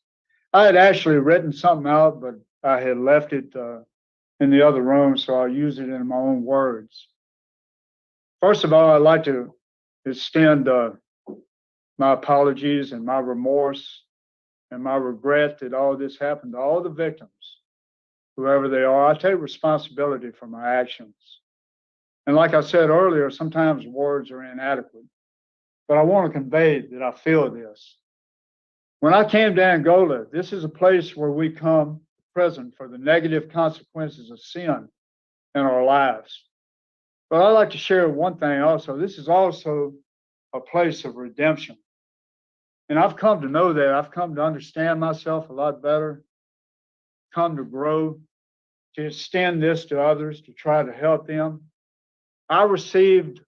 I had actually written something out, but I had left it in the other room, so I'll use it in my own words. First of all, I'd like to extend my apologies and my remorse and my regret that all this happened to all the victims, whoever they are. I take responsibility for my actions. And like I said earlier, sometimes words are inadequate, but I want to convey that I feel this. When I came to Angola, this is a place where we come present for the negative consequences of sin in our lives. But I'd like to share one thing also. This is also a place of redemption. And I've come to know that. I've come to understand myself a lot better, come to grow, to extend this to others, to try to help them. I received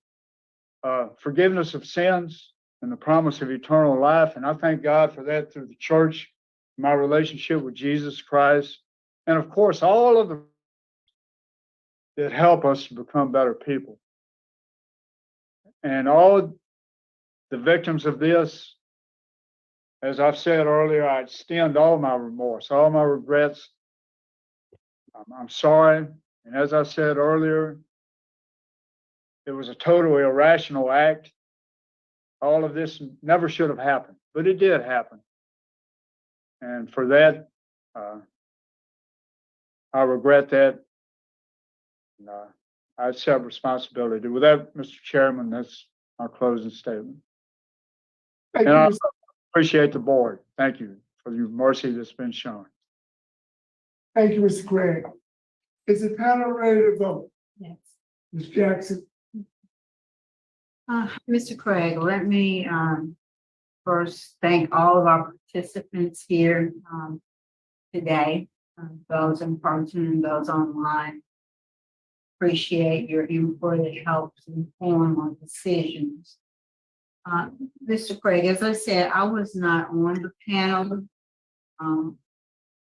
forgiveness of sins and the promise of eternal life. And I thank God for that through the church, my relationship with Jesus Christ, and of course, all of the that help us to become better people. And all the victims of this, as I've said earlier, I extend all my remorse, all my regrets. I'm sorry. And as I said earlier, it was a totally irrational act. All of this never should have happened, but it did happen. And for that, I regret that. And, I accept responsibility. With that, Mr. Chairman, that's our closing statement. Thank And you, I Mr. appreciate the board. Thank you for your mercy that's been shown. Thank you, Mr. Craig. Is the panel ready to vote? Yes. Ms. Jackson? Mr. Craig, let me first thank all of our participants here today, those in person and those online. Appreciate your input. It helps inform our decisions. Mr. Craig, as I said, I was not on the panel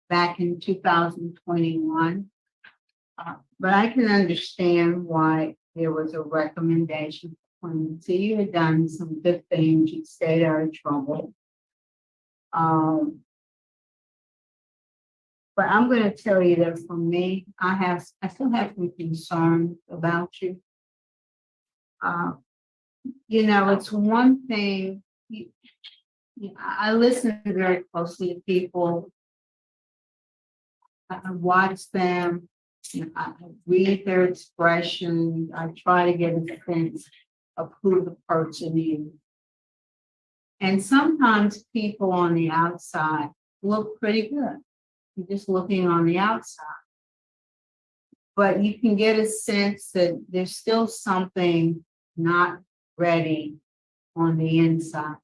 back in 2021, but I can understand why there was a recommendation. So you had done some good things, you stayed out of trouble. But I'm going to tell you that for me, I still have some concerns about you. You know, it's one thing, I listen very closely to people. I watch them, I read their expressions, I try to get a sense of who the person is. And sometimes people on the outside look pretty good. You're just looking on the outside. But you can get a sense that there's still something not ready on the inside.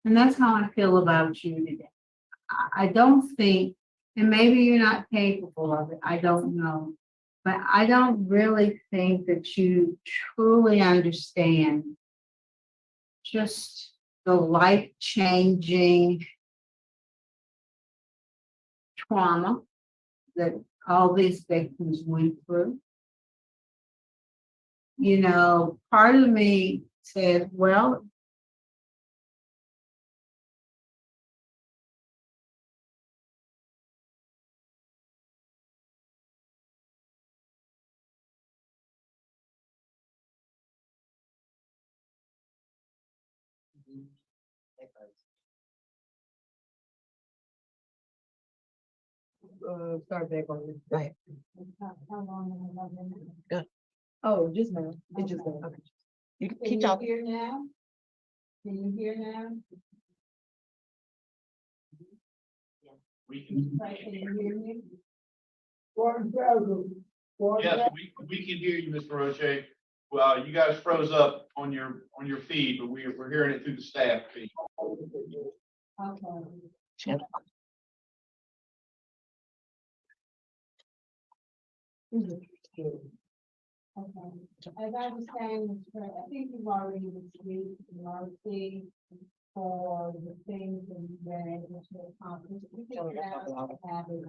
And that's how I feel about you today. I don't think, and maybe you're not capable of it, I don't know. But I don't really think that you truly understand just the life-changing trauma that all these victims went through. You know, part of me said, well, Start back on it. Go ahead. How long have I been? Oh, just now. It just now. Okay. You can Can keep you talking. hear now? Can you hear now? We can, Right, can you hear me? yes, we can hear you, Mr. Roche. Well, you guys froze up on your feed, but we're hearing it through the staff feed. Okay. Okay, as I was saying, Mr. Craig, I think you've already received the mercy for the things that you've been able to accomplish. We can have it.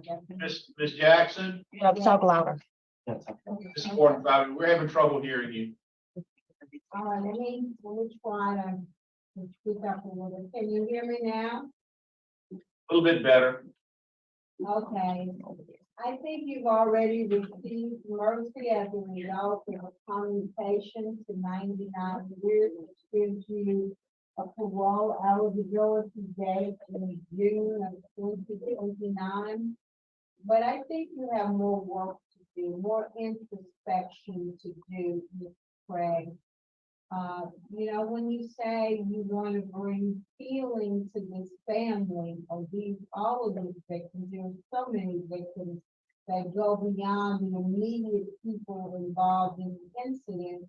Miss Jackson, You have to talk louder. this is Gordon Bobby. We're having trouble hearing you. All right, let me try to speak up a little. Can you hear me now? A little bit better. Okay. I think you've already received mercy as a result of a commutation to 99 years, which gives you a parole eligibility date in June of 2029. But I think you have more work to do, more introspection to do, Ms. Craig. You know, when you say you want to bring healing to this family or all of these victims, there are so many victims that go beyond the immediate people involved in the incident.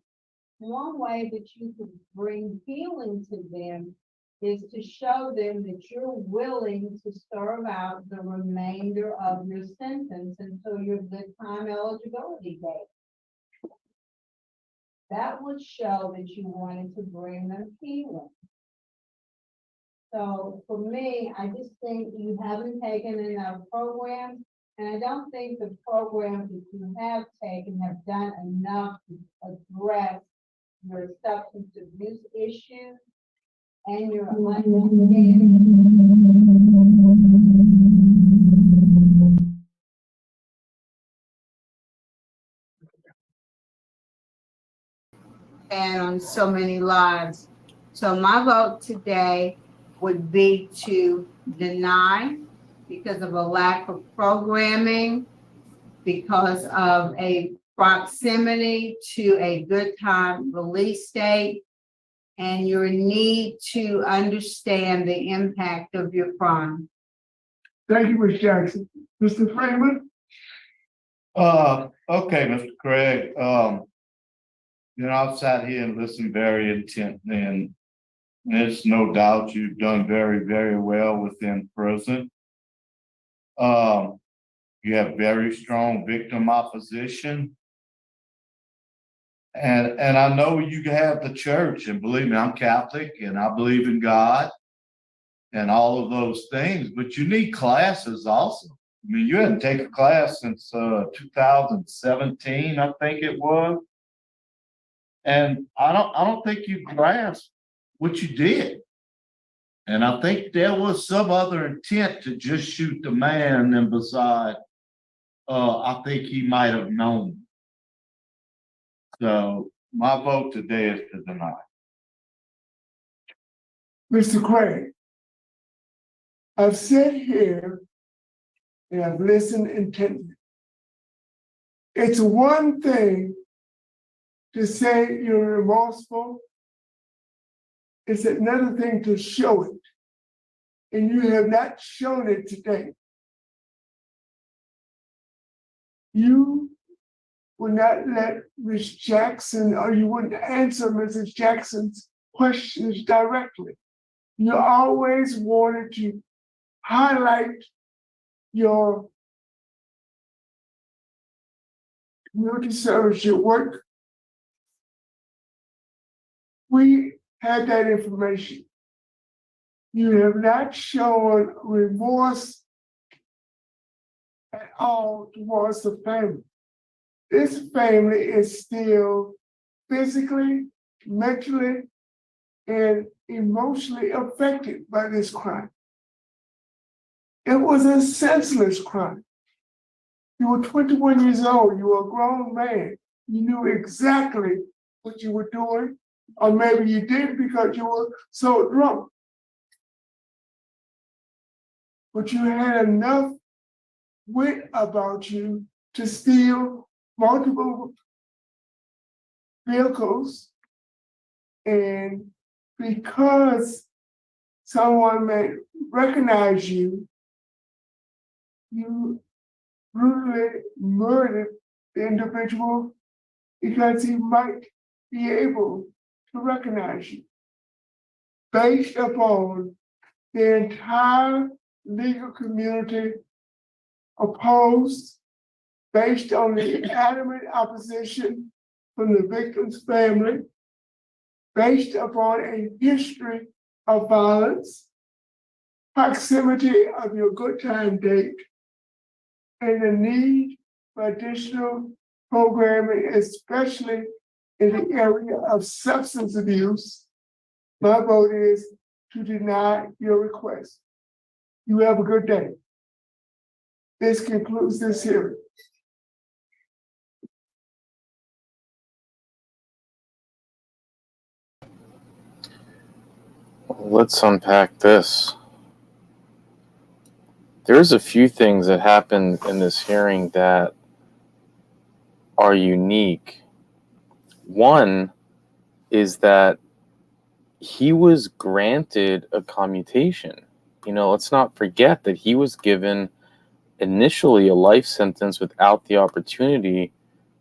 One way that you could bring healing to them is to show them that you're willing to serve out the remainder of your sentence until your good time eligibility date. That would show that you wanted to bring them healing. So for me, I just think you haven't taken enough programs, and I don't think the programs that you have taken have done enough to address your substance abuse issues and your understanding. And on so many lives. So my vote today would be to deny because of a lack of programming, because of a proximity to a good time release date, and your need to understand the impact of your crime. Thank you, Ms. Jackson. Mr. Freeman? Okay, Mr. Craig, I've sat here and listened very intently, and there's no doubt you've done very, very well within prison. You have very strong victim opposition. And I know you have the church, and believe me, I'm Catholic and I believe in God and all of those things, but you need classes also. I mean, you hadn't taken a class since 2017, I think it was. And I don't think you grasped what you did. And I think there was some other intent to just shoot the man, and beside, I think he might have known. So my vote today is to deny. Mr. Craig, I've sat here and I've listened intently. It's one thing to say you're remorseful. It's another thing to show it. And you have not shown it today. You would not let Ms. Jackson, or you wouldn't answer Mrs. Jackson's questions directly. You always wanted to highlight your community service, your work. We had that information. You have not shown remorse at all towards the family. This family is still physically, mentally, and emotionally affected by this crime. It was a senseless crime. You were 21 years old, you were a grown man. You knew exactly what you were doing. Or maybe you did because you were so drunk. But you had enough wit about you to steal multiple vehicles. And because someone may recognize you, you brutally murdered the individual because he might be able to recognize you. Based upon the entire legal community opposed, based on the adamant opposition from the victim's family, based upon a history of violence, proximity of your good time date, and the need for additional programming, especially in the area of substance abuse, my vote is to deny your request. You have a good day. This concludes this hearing. Let's unpack this. There's a few things that happened in this hearing that are unique. One is that he was granted a commutation. You know, let's not forget that he was given initially a life sentence without the opportunity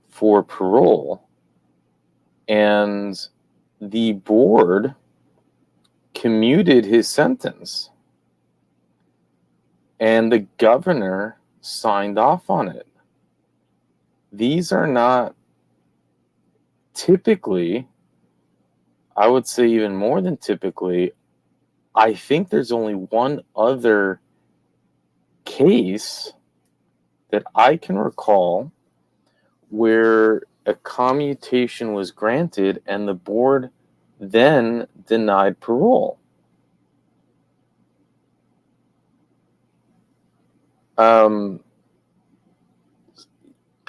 for parole. And the board commuted his sentence. And the governor signed off on it. These are not typically, I would say even more than typically, I think there's only one other case that I can recall where a commutation was granted and the board then denied parole.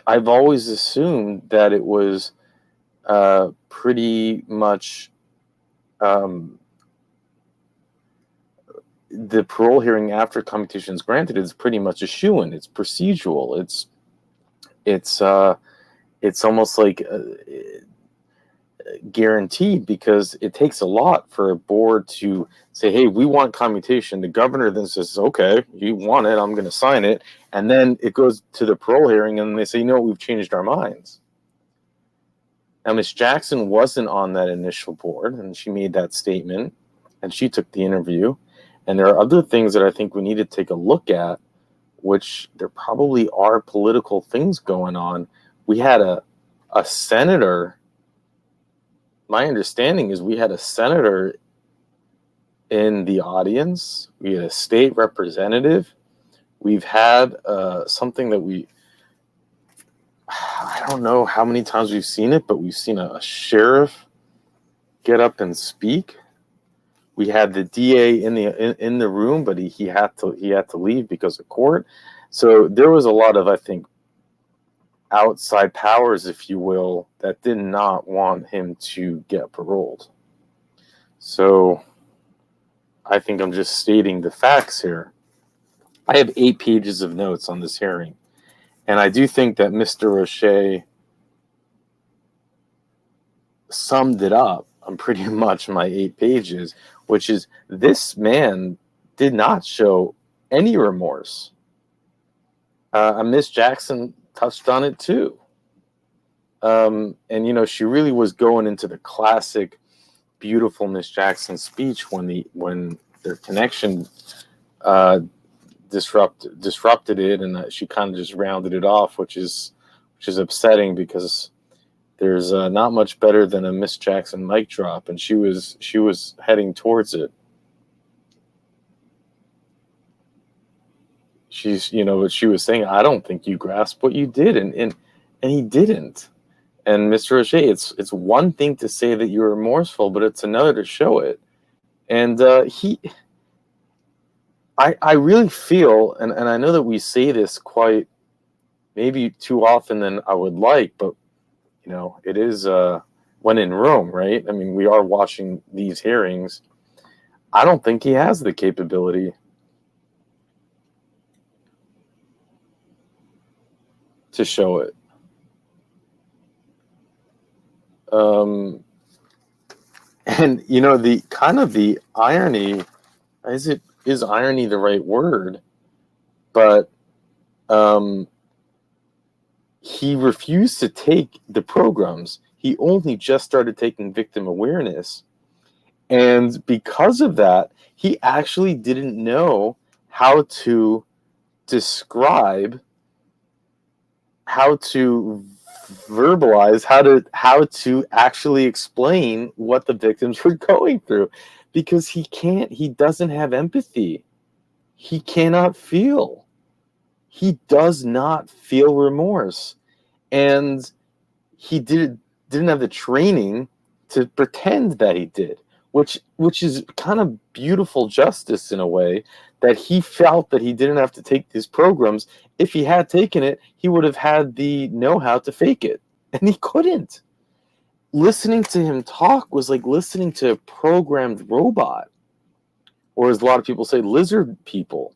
I've always assumed that it was pretty much the parole hearing after commutation is granted is pretty much a shoo-in. It's procedural. It's almost like guaranteed because it takes a lot for a board to say, hey, we want commutation. The governor then says, okay, you want it, I'm going to sign it. And then it goes to the parole hearing and they say, you know what, we've changed our minds. Now, Ms. Jackson wasn't on that initial board and she made that statement and she took the interview. And there are other things that I think we need to take a look at, which there probably are political things going on. We had a senator. My understanding is we had a senator in the audience. We had a state representative. We've had something that I don't know how many times we've seen it, but we've seen a sheriff get up and speak. We had the DA in the room, but he had to leave because of court. So there was a lot of, I think, outside powers, if you will, that did not want him to get paroled. So I think I'm just stating the facts here. I have 8 pages of notes on this hearing, and I do think that Mr. Roche summed it up on pretty much my 8 pages, which is this man did not show any remorse. Miss Jackson touched on it too. And, you know, she really was going into the classic, beautiful Miss Jackson speech when their connection disrupted it, and she kind of just rounded it off, which is upsetting because there's not much better than a Miss Jackson mic drop, and she was heading towards it. But she was saying, I don't think you grasped what you did, and he didn't. And Mr. Roche, it's one thing to say that you're remorseful, but it's another to show it. And I really feel, and I know that we say this quite maybe too often than I would like, but you know, it is when in Rome, right? I mean, we are watching these hearings. I don't think he has the capability to show it. And you know, the kind of the irony is irony the right word? But he refused to take the programs. He only just started taking victim awareness. And because of that, he actually didn't know how to describe, how to verbalize, how to actually explain what the victims were going through, because he doesn't have empathy. He cannot feel. He does not feel remorse. And he didn't have the training to pretend that he did, which is kind of beautiful justice in a way, that he felt that he didn't have to take these programs. If he had taken it, he would have had the know-how to fake it, and he couldn't. Listening to him talk was like listening to a programmed robot, or as a lot of people say, lizard people.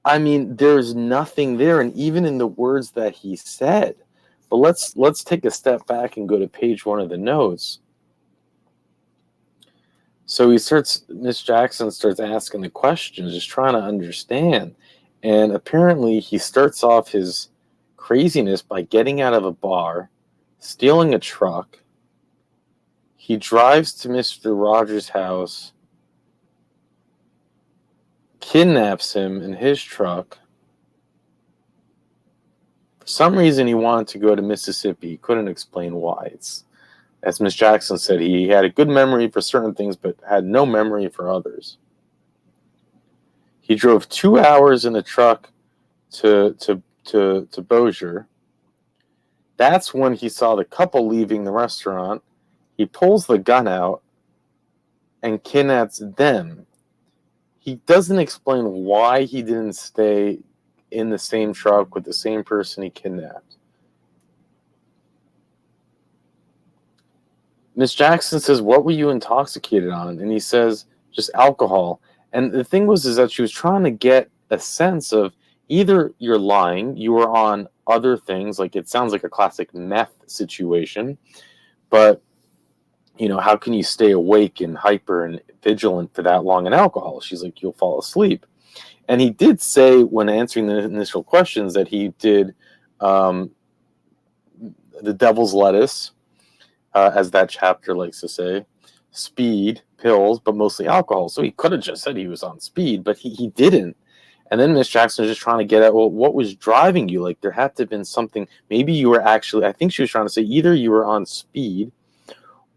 I mean, there's nothing there, and even in the words that he said. But let's take a step back and go to page 1 of the notes. So Miss Jackson starts asking the questions, just trying to understand. And apparently he starts off his craziness by getting out of a bar, stealing a truck. He drives to Mr. Rogers' house, kidnaps him in his truck. For some reason, he wanted to go to Mississippi. He couldn't explain why. As Miss Jackson said, he had a good memory for certain things, but had no memory for others. He drove 2 hours in the truck to Bossier. That's when he saw the couple leaving the restaurant. He pulls the gun out and kidnaps them. He doesn't explain why he didn't stay in the same truck with the same person he kidnapped. Miss Jackson says, "What were you intoxicated on?" And he says, "Just alcohol." And the thing is that she was trying to get a sense of either you're lying, you were on other things, like it sounds like a classic meth situation, but you know, how can you stay awake and hyper and vigilant for that long in alcohol? She's like, you'll fall asleep. And he did say, when answering the initial questions, that he did the devil's lettuce, as that chapter likes to say, speed, pills, but mostly alcohol. So he could have just said he was on speed, but he didn't. And then Miss Jackson was just trying to get at, well, what was driving you? Like, there had to have been something. Maybe you were actually, I think she was trying to say, either you were on speed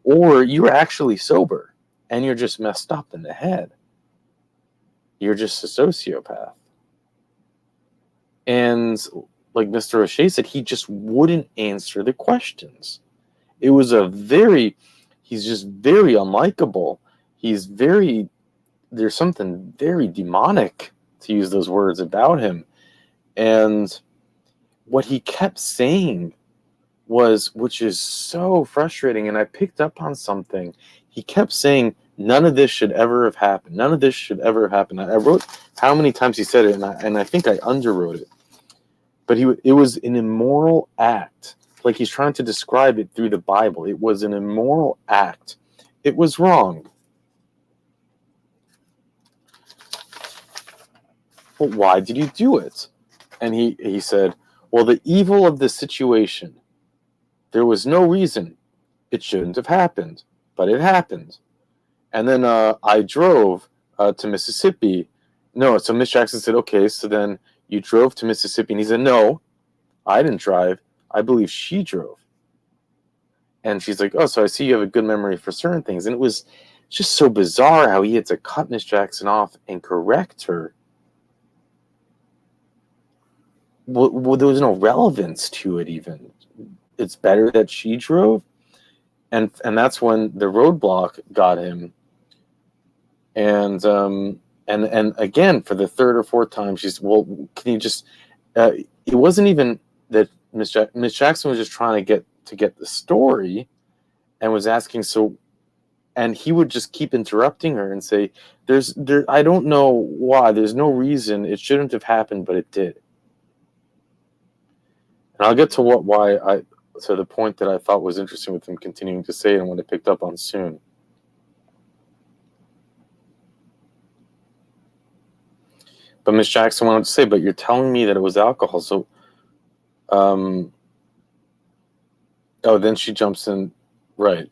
or you were actually sober and you're just messed up in the head. You're just a sociopath. And like Mr. O'Shea said, he just wouldn't answer the questions. It was he's just very unlikable. There's something very demonic, to use those words, about him. And what he kept saying was, which is so frustrating, and I picked up on something. He kept saying, none of this should ever have happened. None of this should ever have happened. I wrote how many times he said it, and I think I underwrote it. But it was an immoral act. Like he's trying to describe it through the Bible. It was an immoral act. It was wrong. Well, why did you do it? And he said, well, the evil of the situation. There was no reason. It shouldn't have happened, but it happened. And then I drove to Mississippi. No, so Miss Jackson said, okay, so then you drove to Mississippi. And he said, no, I didn't drive. I believe she drove. And she's like, oh, so I see you have a good memory for certain things. And it was just so bizarre how he had to cut Miss Jackson off and correct her. Well, there was no relevance to it even. It's better that she drove. And that's when the roadblock got him. And again, for the third or fourth time, she's, well, can you just, it wasn't even that Miss Jackson was just trying to get the story. and was asking, so, and he would just keep interrupting her and say, I don't know why, there's no reason, it shouldn't have happened, but it did. And I'll get to to the point that I thought was interesting with him continuing to say it and what I picked up on soon. But Miss Jackson wanted to say, but you're telling me that it was alcohol. So, then she jumps in. Right.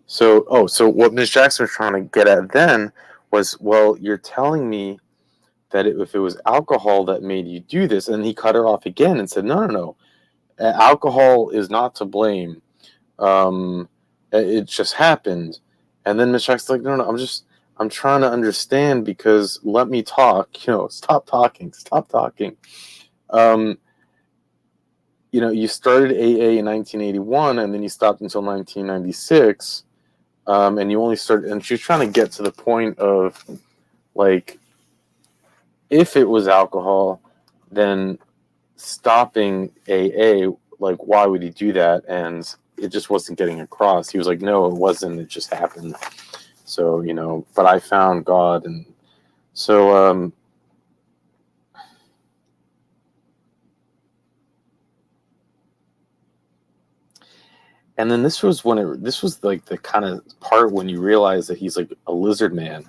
So what Miss Jackson was trying to get at then was, well, you're telling me that if it was alcohol that made you do this, and he cut her off again and said, no. Alcohol is not to blame. It just happened. And then Miss Jackson's like, no, I'm trying to understand, because let me talk, stop talking. You started AA in 1981 and then you stopped until 1996. And you only started, and she was trying to get to the point of, like, if it was alcohol, then stopping AA, like, why would he do that? And it just wasn't getting across. He was like, no, it wasn't, it just happened. So, but I found God. And so, and then this was like the kind of part when you realize that he's like a lizard man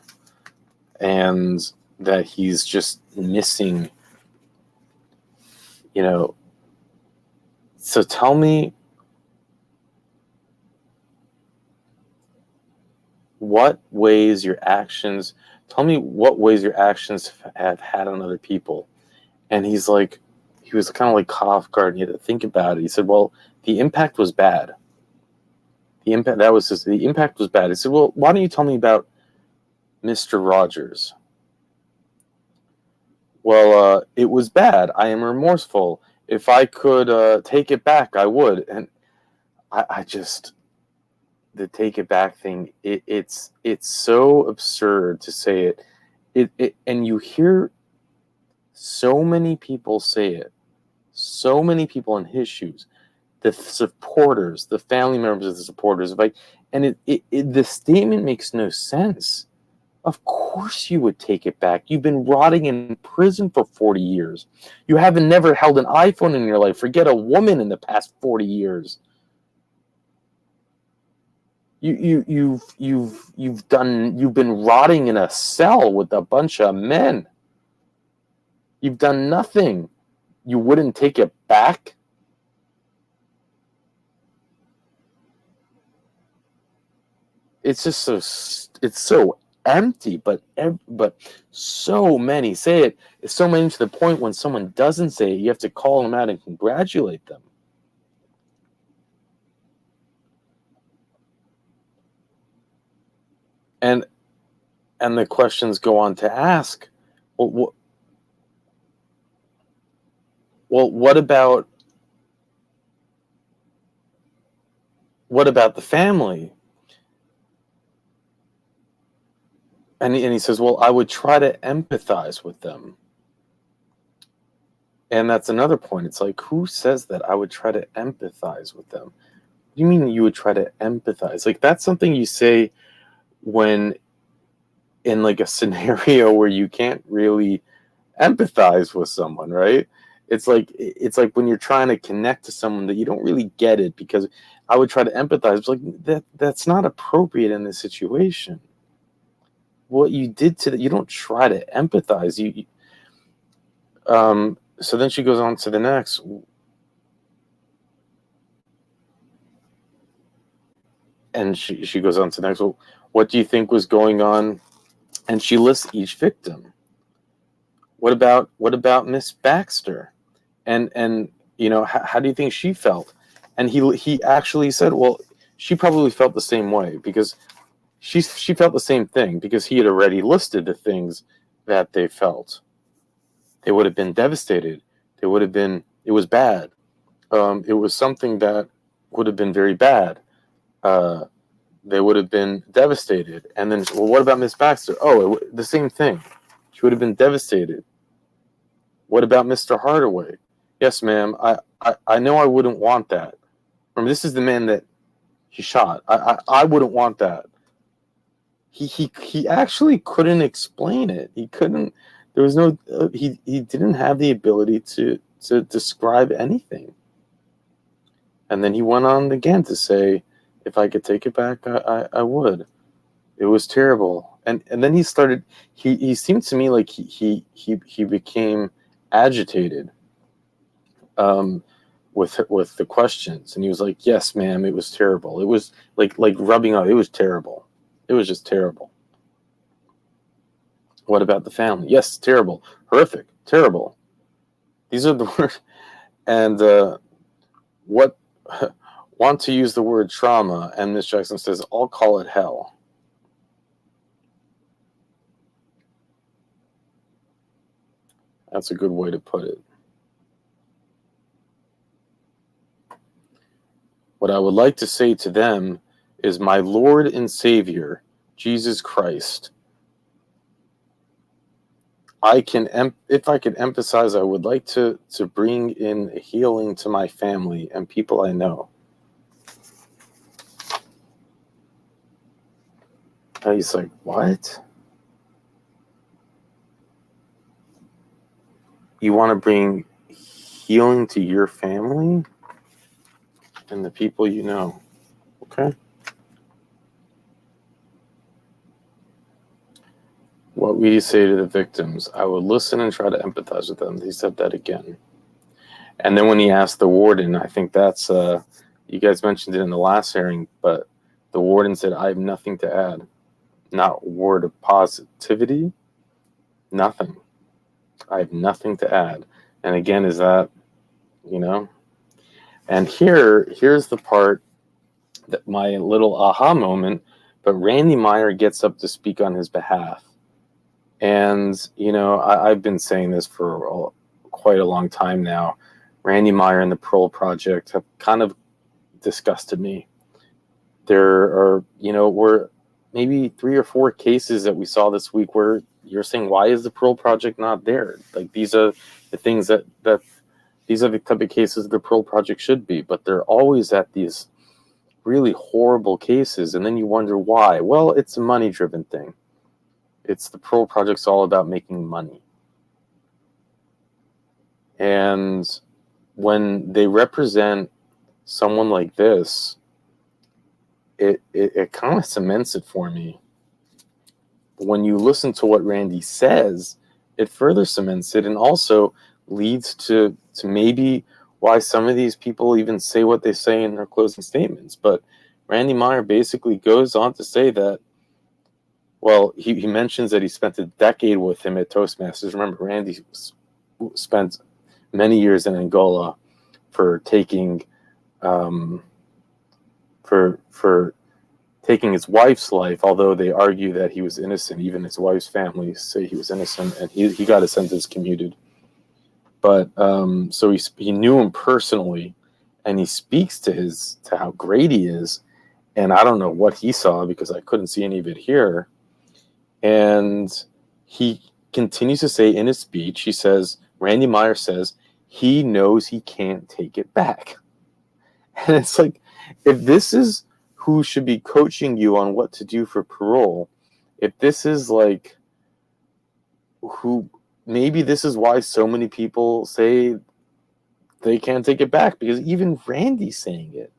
and that he's just missing, so tell me what ways your actions have had on other people. And he was kind of like caught off guard, and he had to think about it. He said, well, the impact was bad. The impact was bad. He said, well, why don't you tell me about Mr. Rogers? Well, it was bad. I am remorseful. If I could take it back, I would. And I just, the take it back thing, it's so absurd to say it. And you hear so many people say it. So many people in his shoes. The supporters, the family members of the supporters, and the statement makes no sense. Of course you would take it back. You've been rotting in prison for 40 years. You haven't never held an iPhone in your life. Forget a woman in the past 40 years. You've been rotting in a cell with a bunch of men. You've done nothing. You wouldn't take it back? It's just so empty, but so many say it. It's so many to the point when someone doesn't say it, you have to call them out and congratulate them. And the questions go on to ask, well, what about the family? And he says, well, I would try to empathize with them. And that's another point. It's like, who says that I would try to empathize with them? What do you mean you would try to empathize? Like, that's something you say when in like a scenario where you can't really empathize with someone, right? It's like when you're trying to connect to someone that you don't really get it, because I would try to empathize. It's like that's not appropriate in this situation. What you did to that, you don't try to empathize. So then she goes on to the next. And she goes on to the next. Well, what do you think was going on? And she lists each victim. What about Miss Baxter? And how do you think she felt? And he actually said, well, she probably felt the same way, because she felt the same thing, because he had already listed the things that they felt. They would have been devastated. It was bad. It was something that would have been very bad. They would have been devastated. And then, well, what about Miss Baxter? Oh, the same thing. She would have been devastated. What about Mr. Hardaway? Yes, ma'am. I know I wouldn't want that. Remember, this is the man that he shot. I wouldn't want that. He actually couldn't explain it. He couldn't. There was no. He didn't have the ability to describe anything. And then he went on again to say, if I could take it back, I would. It was terrible. And then he started. He seemed to me like he became agitated. With the questions, and he was like, "Yes, ma'am, it was terrible. It was like rubbing off. It was terrible. It was just terrible." What about the family? Yes, terrible, horrific, terrible. These are the words. And what want to use the word trauma? And Miss Jackson says, "I'll call it hell." That's a good way to put it. What I would like to say to them is, my Lord and Savior, Jesus Christ, if I could emphasize, I would like to bring in healing to my family and people I know. And he's like, what? You want to bring healing to your family and the people you know? Okay. What would you say to the victims? I would listen and try to empathize with them. He said that again. And then when he asked the warden, I think that's, you guys mentioned it in the last hearing, but the warden said, I have nothing to add. Not a word of positivity, nothing. I have nothing to add. And again, is that, you know? And here's the part that my little aha moment, but Randy Meyer gets up to speak on his behalf. And, you know, I've been saying this for quite a long time now. Randy Meyer and the Parole Project have kind of disgusted me. There are, you know, were maybe 3 or 4 cases that we saw this week where you're saying, why is the Parole Project not there? Like, these are the things that these are the type of cases the Parole Project should be, but they're always at these really horrible cases, and then you wonder why. Well, it's a money-driven thing. It's the Parole Project's all about making money. And when they represent someone like this, it kind of cements it for me. When you listen to what Randy says, it further cements it, and also leads to maybe why some of these people even say what they say in their closing statements. But Randy Meyer basically goes on to say that, well, he mentions that he spent a decade with him at Toastmasters. Remember, Randy spent many years in Angola for taking for taking his wife's life, although they argue that he was innocent. Even his wife's family say he was innocent, and he got his sentence commuted. But so he knew him personally, and he speaks to how great he is. And I don't know what he saw because I couldn't see any of it here. And he continues to say in his speech, he says, Randy Meyer says, he knows he can't take it back. And it's like, if this is who should be coaching you on what to do for parole, if this is like who, maybe this is why so many people say they can't take it back, because even Randy's saying it.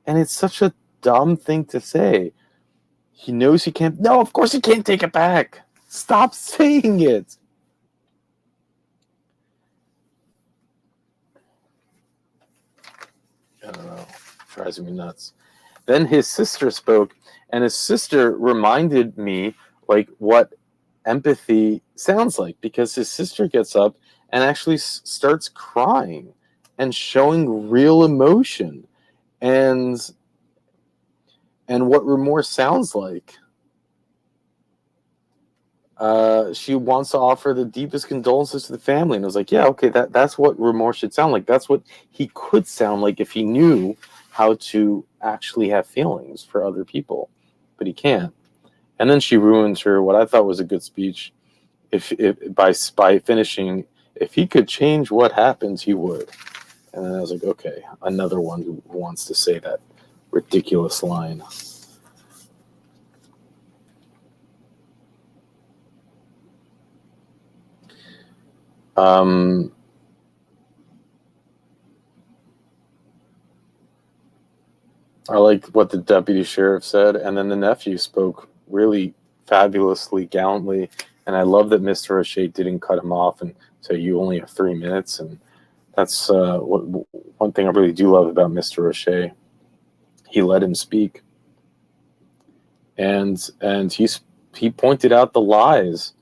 And it's such a dumb thing to say. He knows he can't. No, of course he can't take it back. Stop saying it. I don't know. It drives me nuts. Then his sister spoke, and his sister reminded me like what empathy sounds like, because his sister gets up and actually starts crying and showing real emotion and what remorse sounds like. She wants to offer the deepest condolences to the family. And I was like, yeah, okay, that's what remorse should sound like. That's what he could sound like if he knew how to actually have feelings for other people. But he can't. And then she ruins her, what I thought was a good speech, by finishing, if he could change what happens, he would. And then I was like, okay, another one who wants to say that. ridiculous line. I like what the deputy sheriff said, and then the nephew spoke really fabulously, gallantly, and I love that Mr. O'Shea didn't cut him off and say, you only have 3 minutes, and that's one thing I really do love about Mr. O'Shea. He let him speak, and he pointed out the lies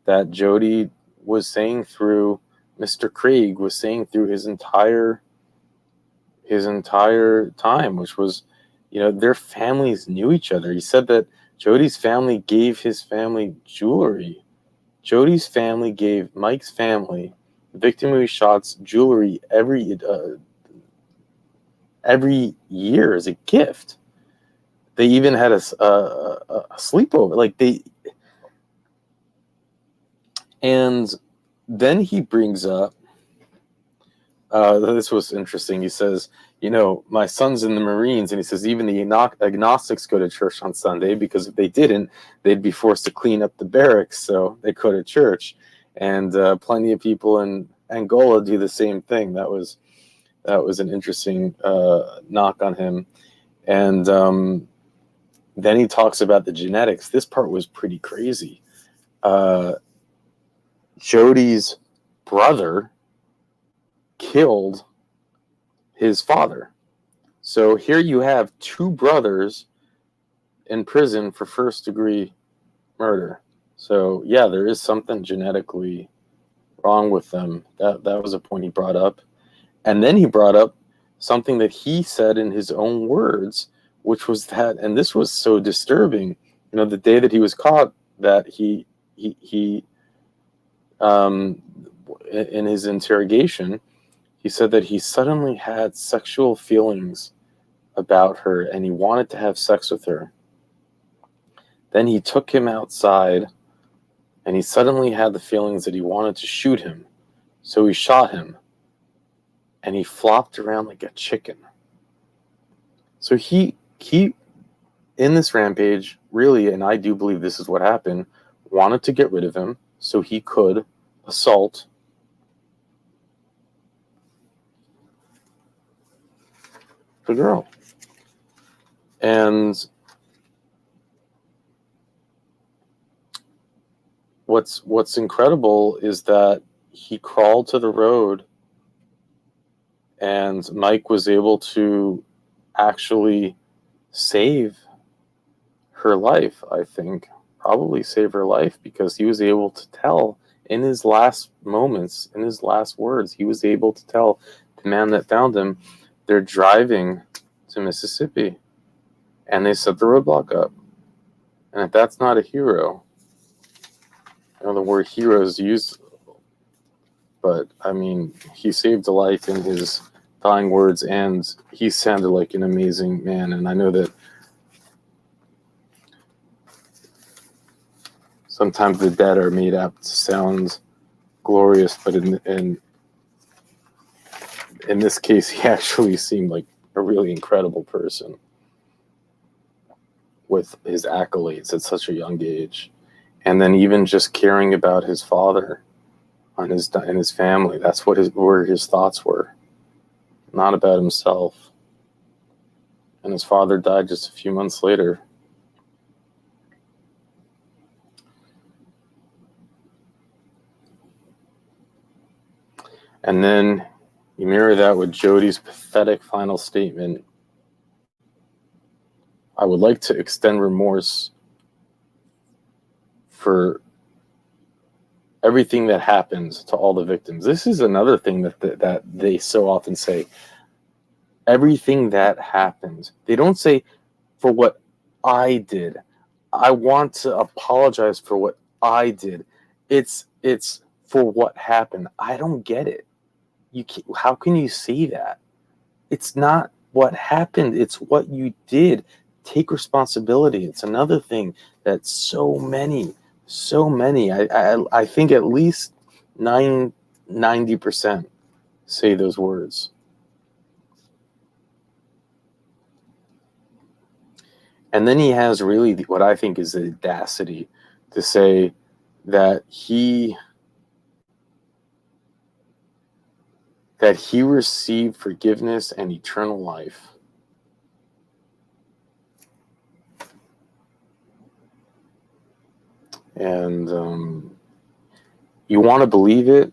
that Jody was saying through Mr. Craig was saying through his entire time, which was, their families knew each other. He said that Jody's family gave his family jewelry. Jody's family gave Mike's family, the victim who he shot's, jewelry every year as a gift. They even had a sleepover, and then he brings up, this was interesting. He says, my son's in the Marines, and he says even the agnostics go to church on Sunday, because if they didn't, they'd be forced to clean up the barracks, so they go to church. And plenty of people in Angola do the same thing. That was an interesting knock on him. And then he talks about the genetics. This part was pretty crazy. Jody's brother killed his father. So here you have 2 brothers in prison for first-degree murder. So yeah, there is something genetically wrong with them. That was a point he brought up. And then he brought up something that he said in his own words, which was that, and this was so disturbing, the day that he was caught, that he in his interrogation, he said that he suddenly had sexual feelings about her and he wanted to have sex with her. Then he took him outside and he suddenly had the feelings that he wanted to shoot him. So he shot him and he flopped around like a chicken. So he in this rampage, really, and I do believe this is what happened, wanted to get rid of him so he could assault the girl. And what's incredible is that he crawled to the road and Mike was able to actually save her life, I think. Probably save her life, because he was able to tell in his last moments, in his last words, he was able to tell the man that found him, they're driving to Mississippi and they set the roadblock up. And if that's not a hero, I know the word hero is used, but I mean, he saved a life in his dying words, and he sounded like an amazing man. And I know that sometimes the dead are made up to sound glorious, but in this case, he actually seemed like a really incredible person with his accolades at such a young age. And then even just caring about his father and his family. That's where his thoughts were, not about himself. And his father died just a few months later. And then you mirror that with Jody's pathetic final statement. I would like to extend remorse for everything that happened to all the victims. This is another thing that they so often say. Everything that happened. They don't say, for what I did. I want to apologize for what I did. It's for what happened. I don't get it. How can you say that? It's not what happened. It's what you did. Take responsibility. It's another thing that so many, I think at least 90% say those words. And then he has really what I think is the audacity to say that he received forgiveness and eternal life. And you want to believe it?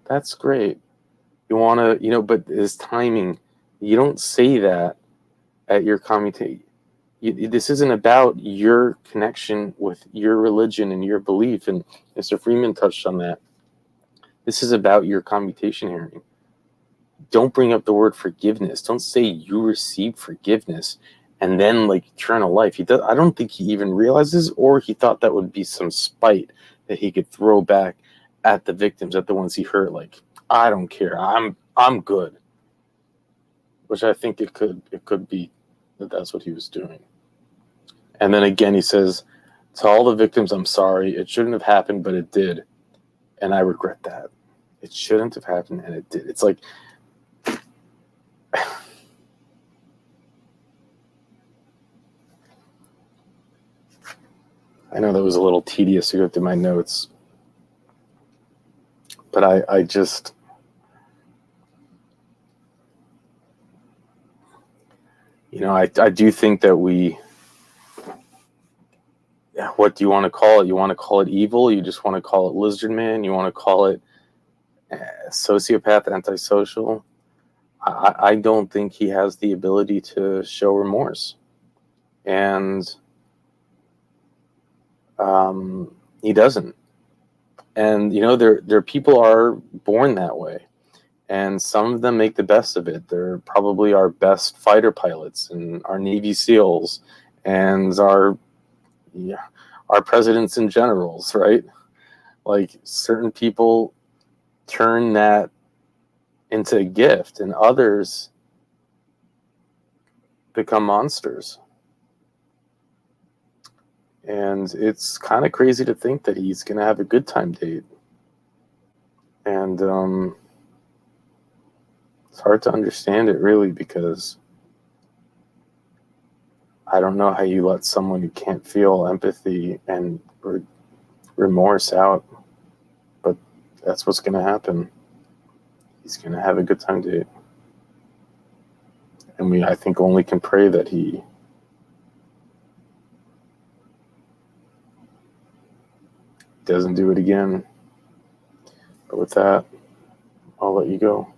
That's great. You want to, but his timing, you don't say that at your commutation. This isn't about your connection with your religion and your belief. And Mr. Freeman touched on that. This is about your commutation hearing. Don't bring up the word forgiveness. Don't say you received forgiveness and then like eternal life. I don't think he even realizes, or he thought that would be some spite that he could throw back at the victims, at the ones he hurt. Like, I don't care. I'm good. Which I think it could be that's what he was doing. And then again, he says, to all the victims, I'm sorry. It shouldn't have happened, but it did. And I regret that. It shouldn't have happened, and it did. It's like, I know that was a little tedious to go through my notes, but I just, I do think that what do you want to call it? You want to call it evil? You just want to call it lizard man? You want to call it sociopath, antisocial? I don't think he has the ability to show remorse. And he doesn't. And, there people are born that way. And some of them make the best of it. They're probably our best fighter pilots and our Navy SEALs and our presidents and generals, right? Like, certain people turn that into a gift, and others become monsters. And it's kind of crazy to think that he's going to have a good time date. And it's hard to understand it, really, because I don't know how you let someone who can't feel empathy and remorse out. But that's what's going to happen. He's going to have a good time date. And I think, only can pray that he doesn't do it again. But with that, I'll let you go.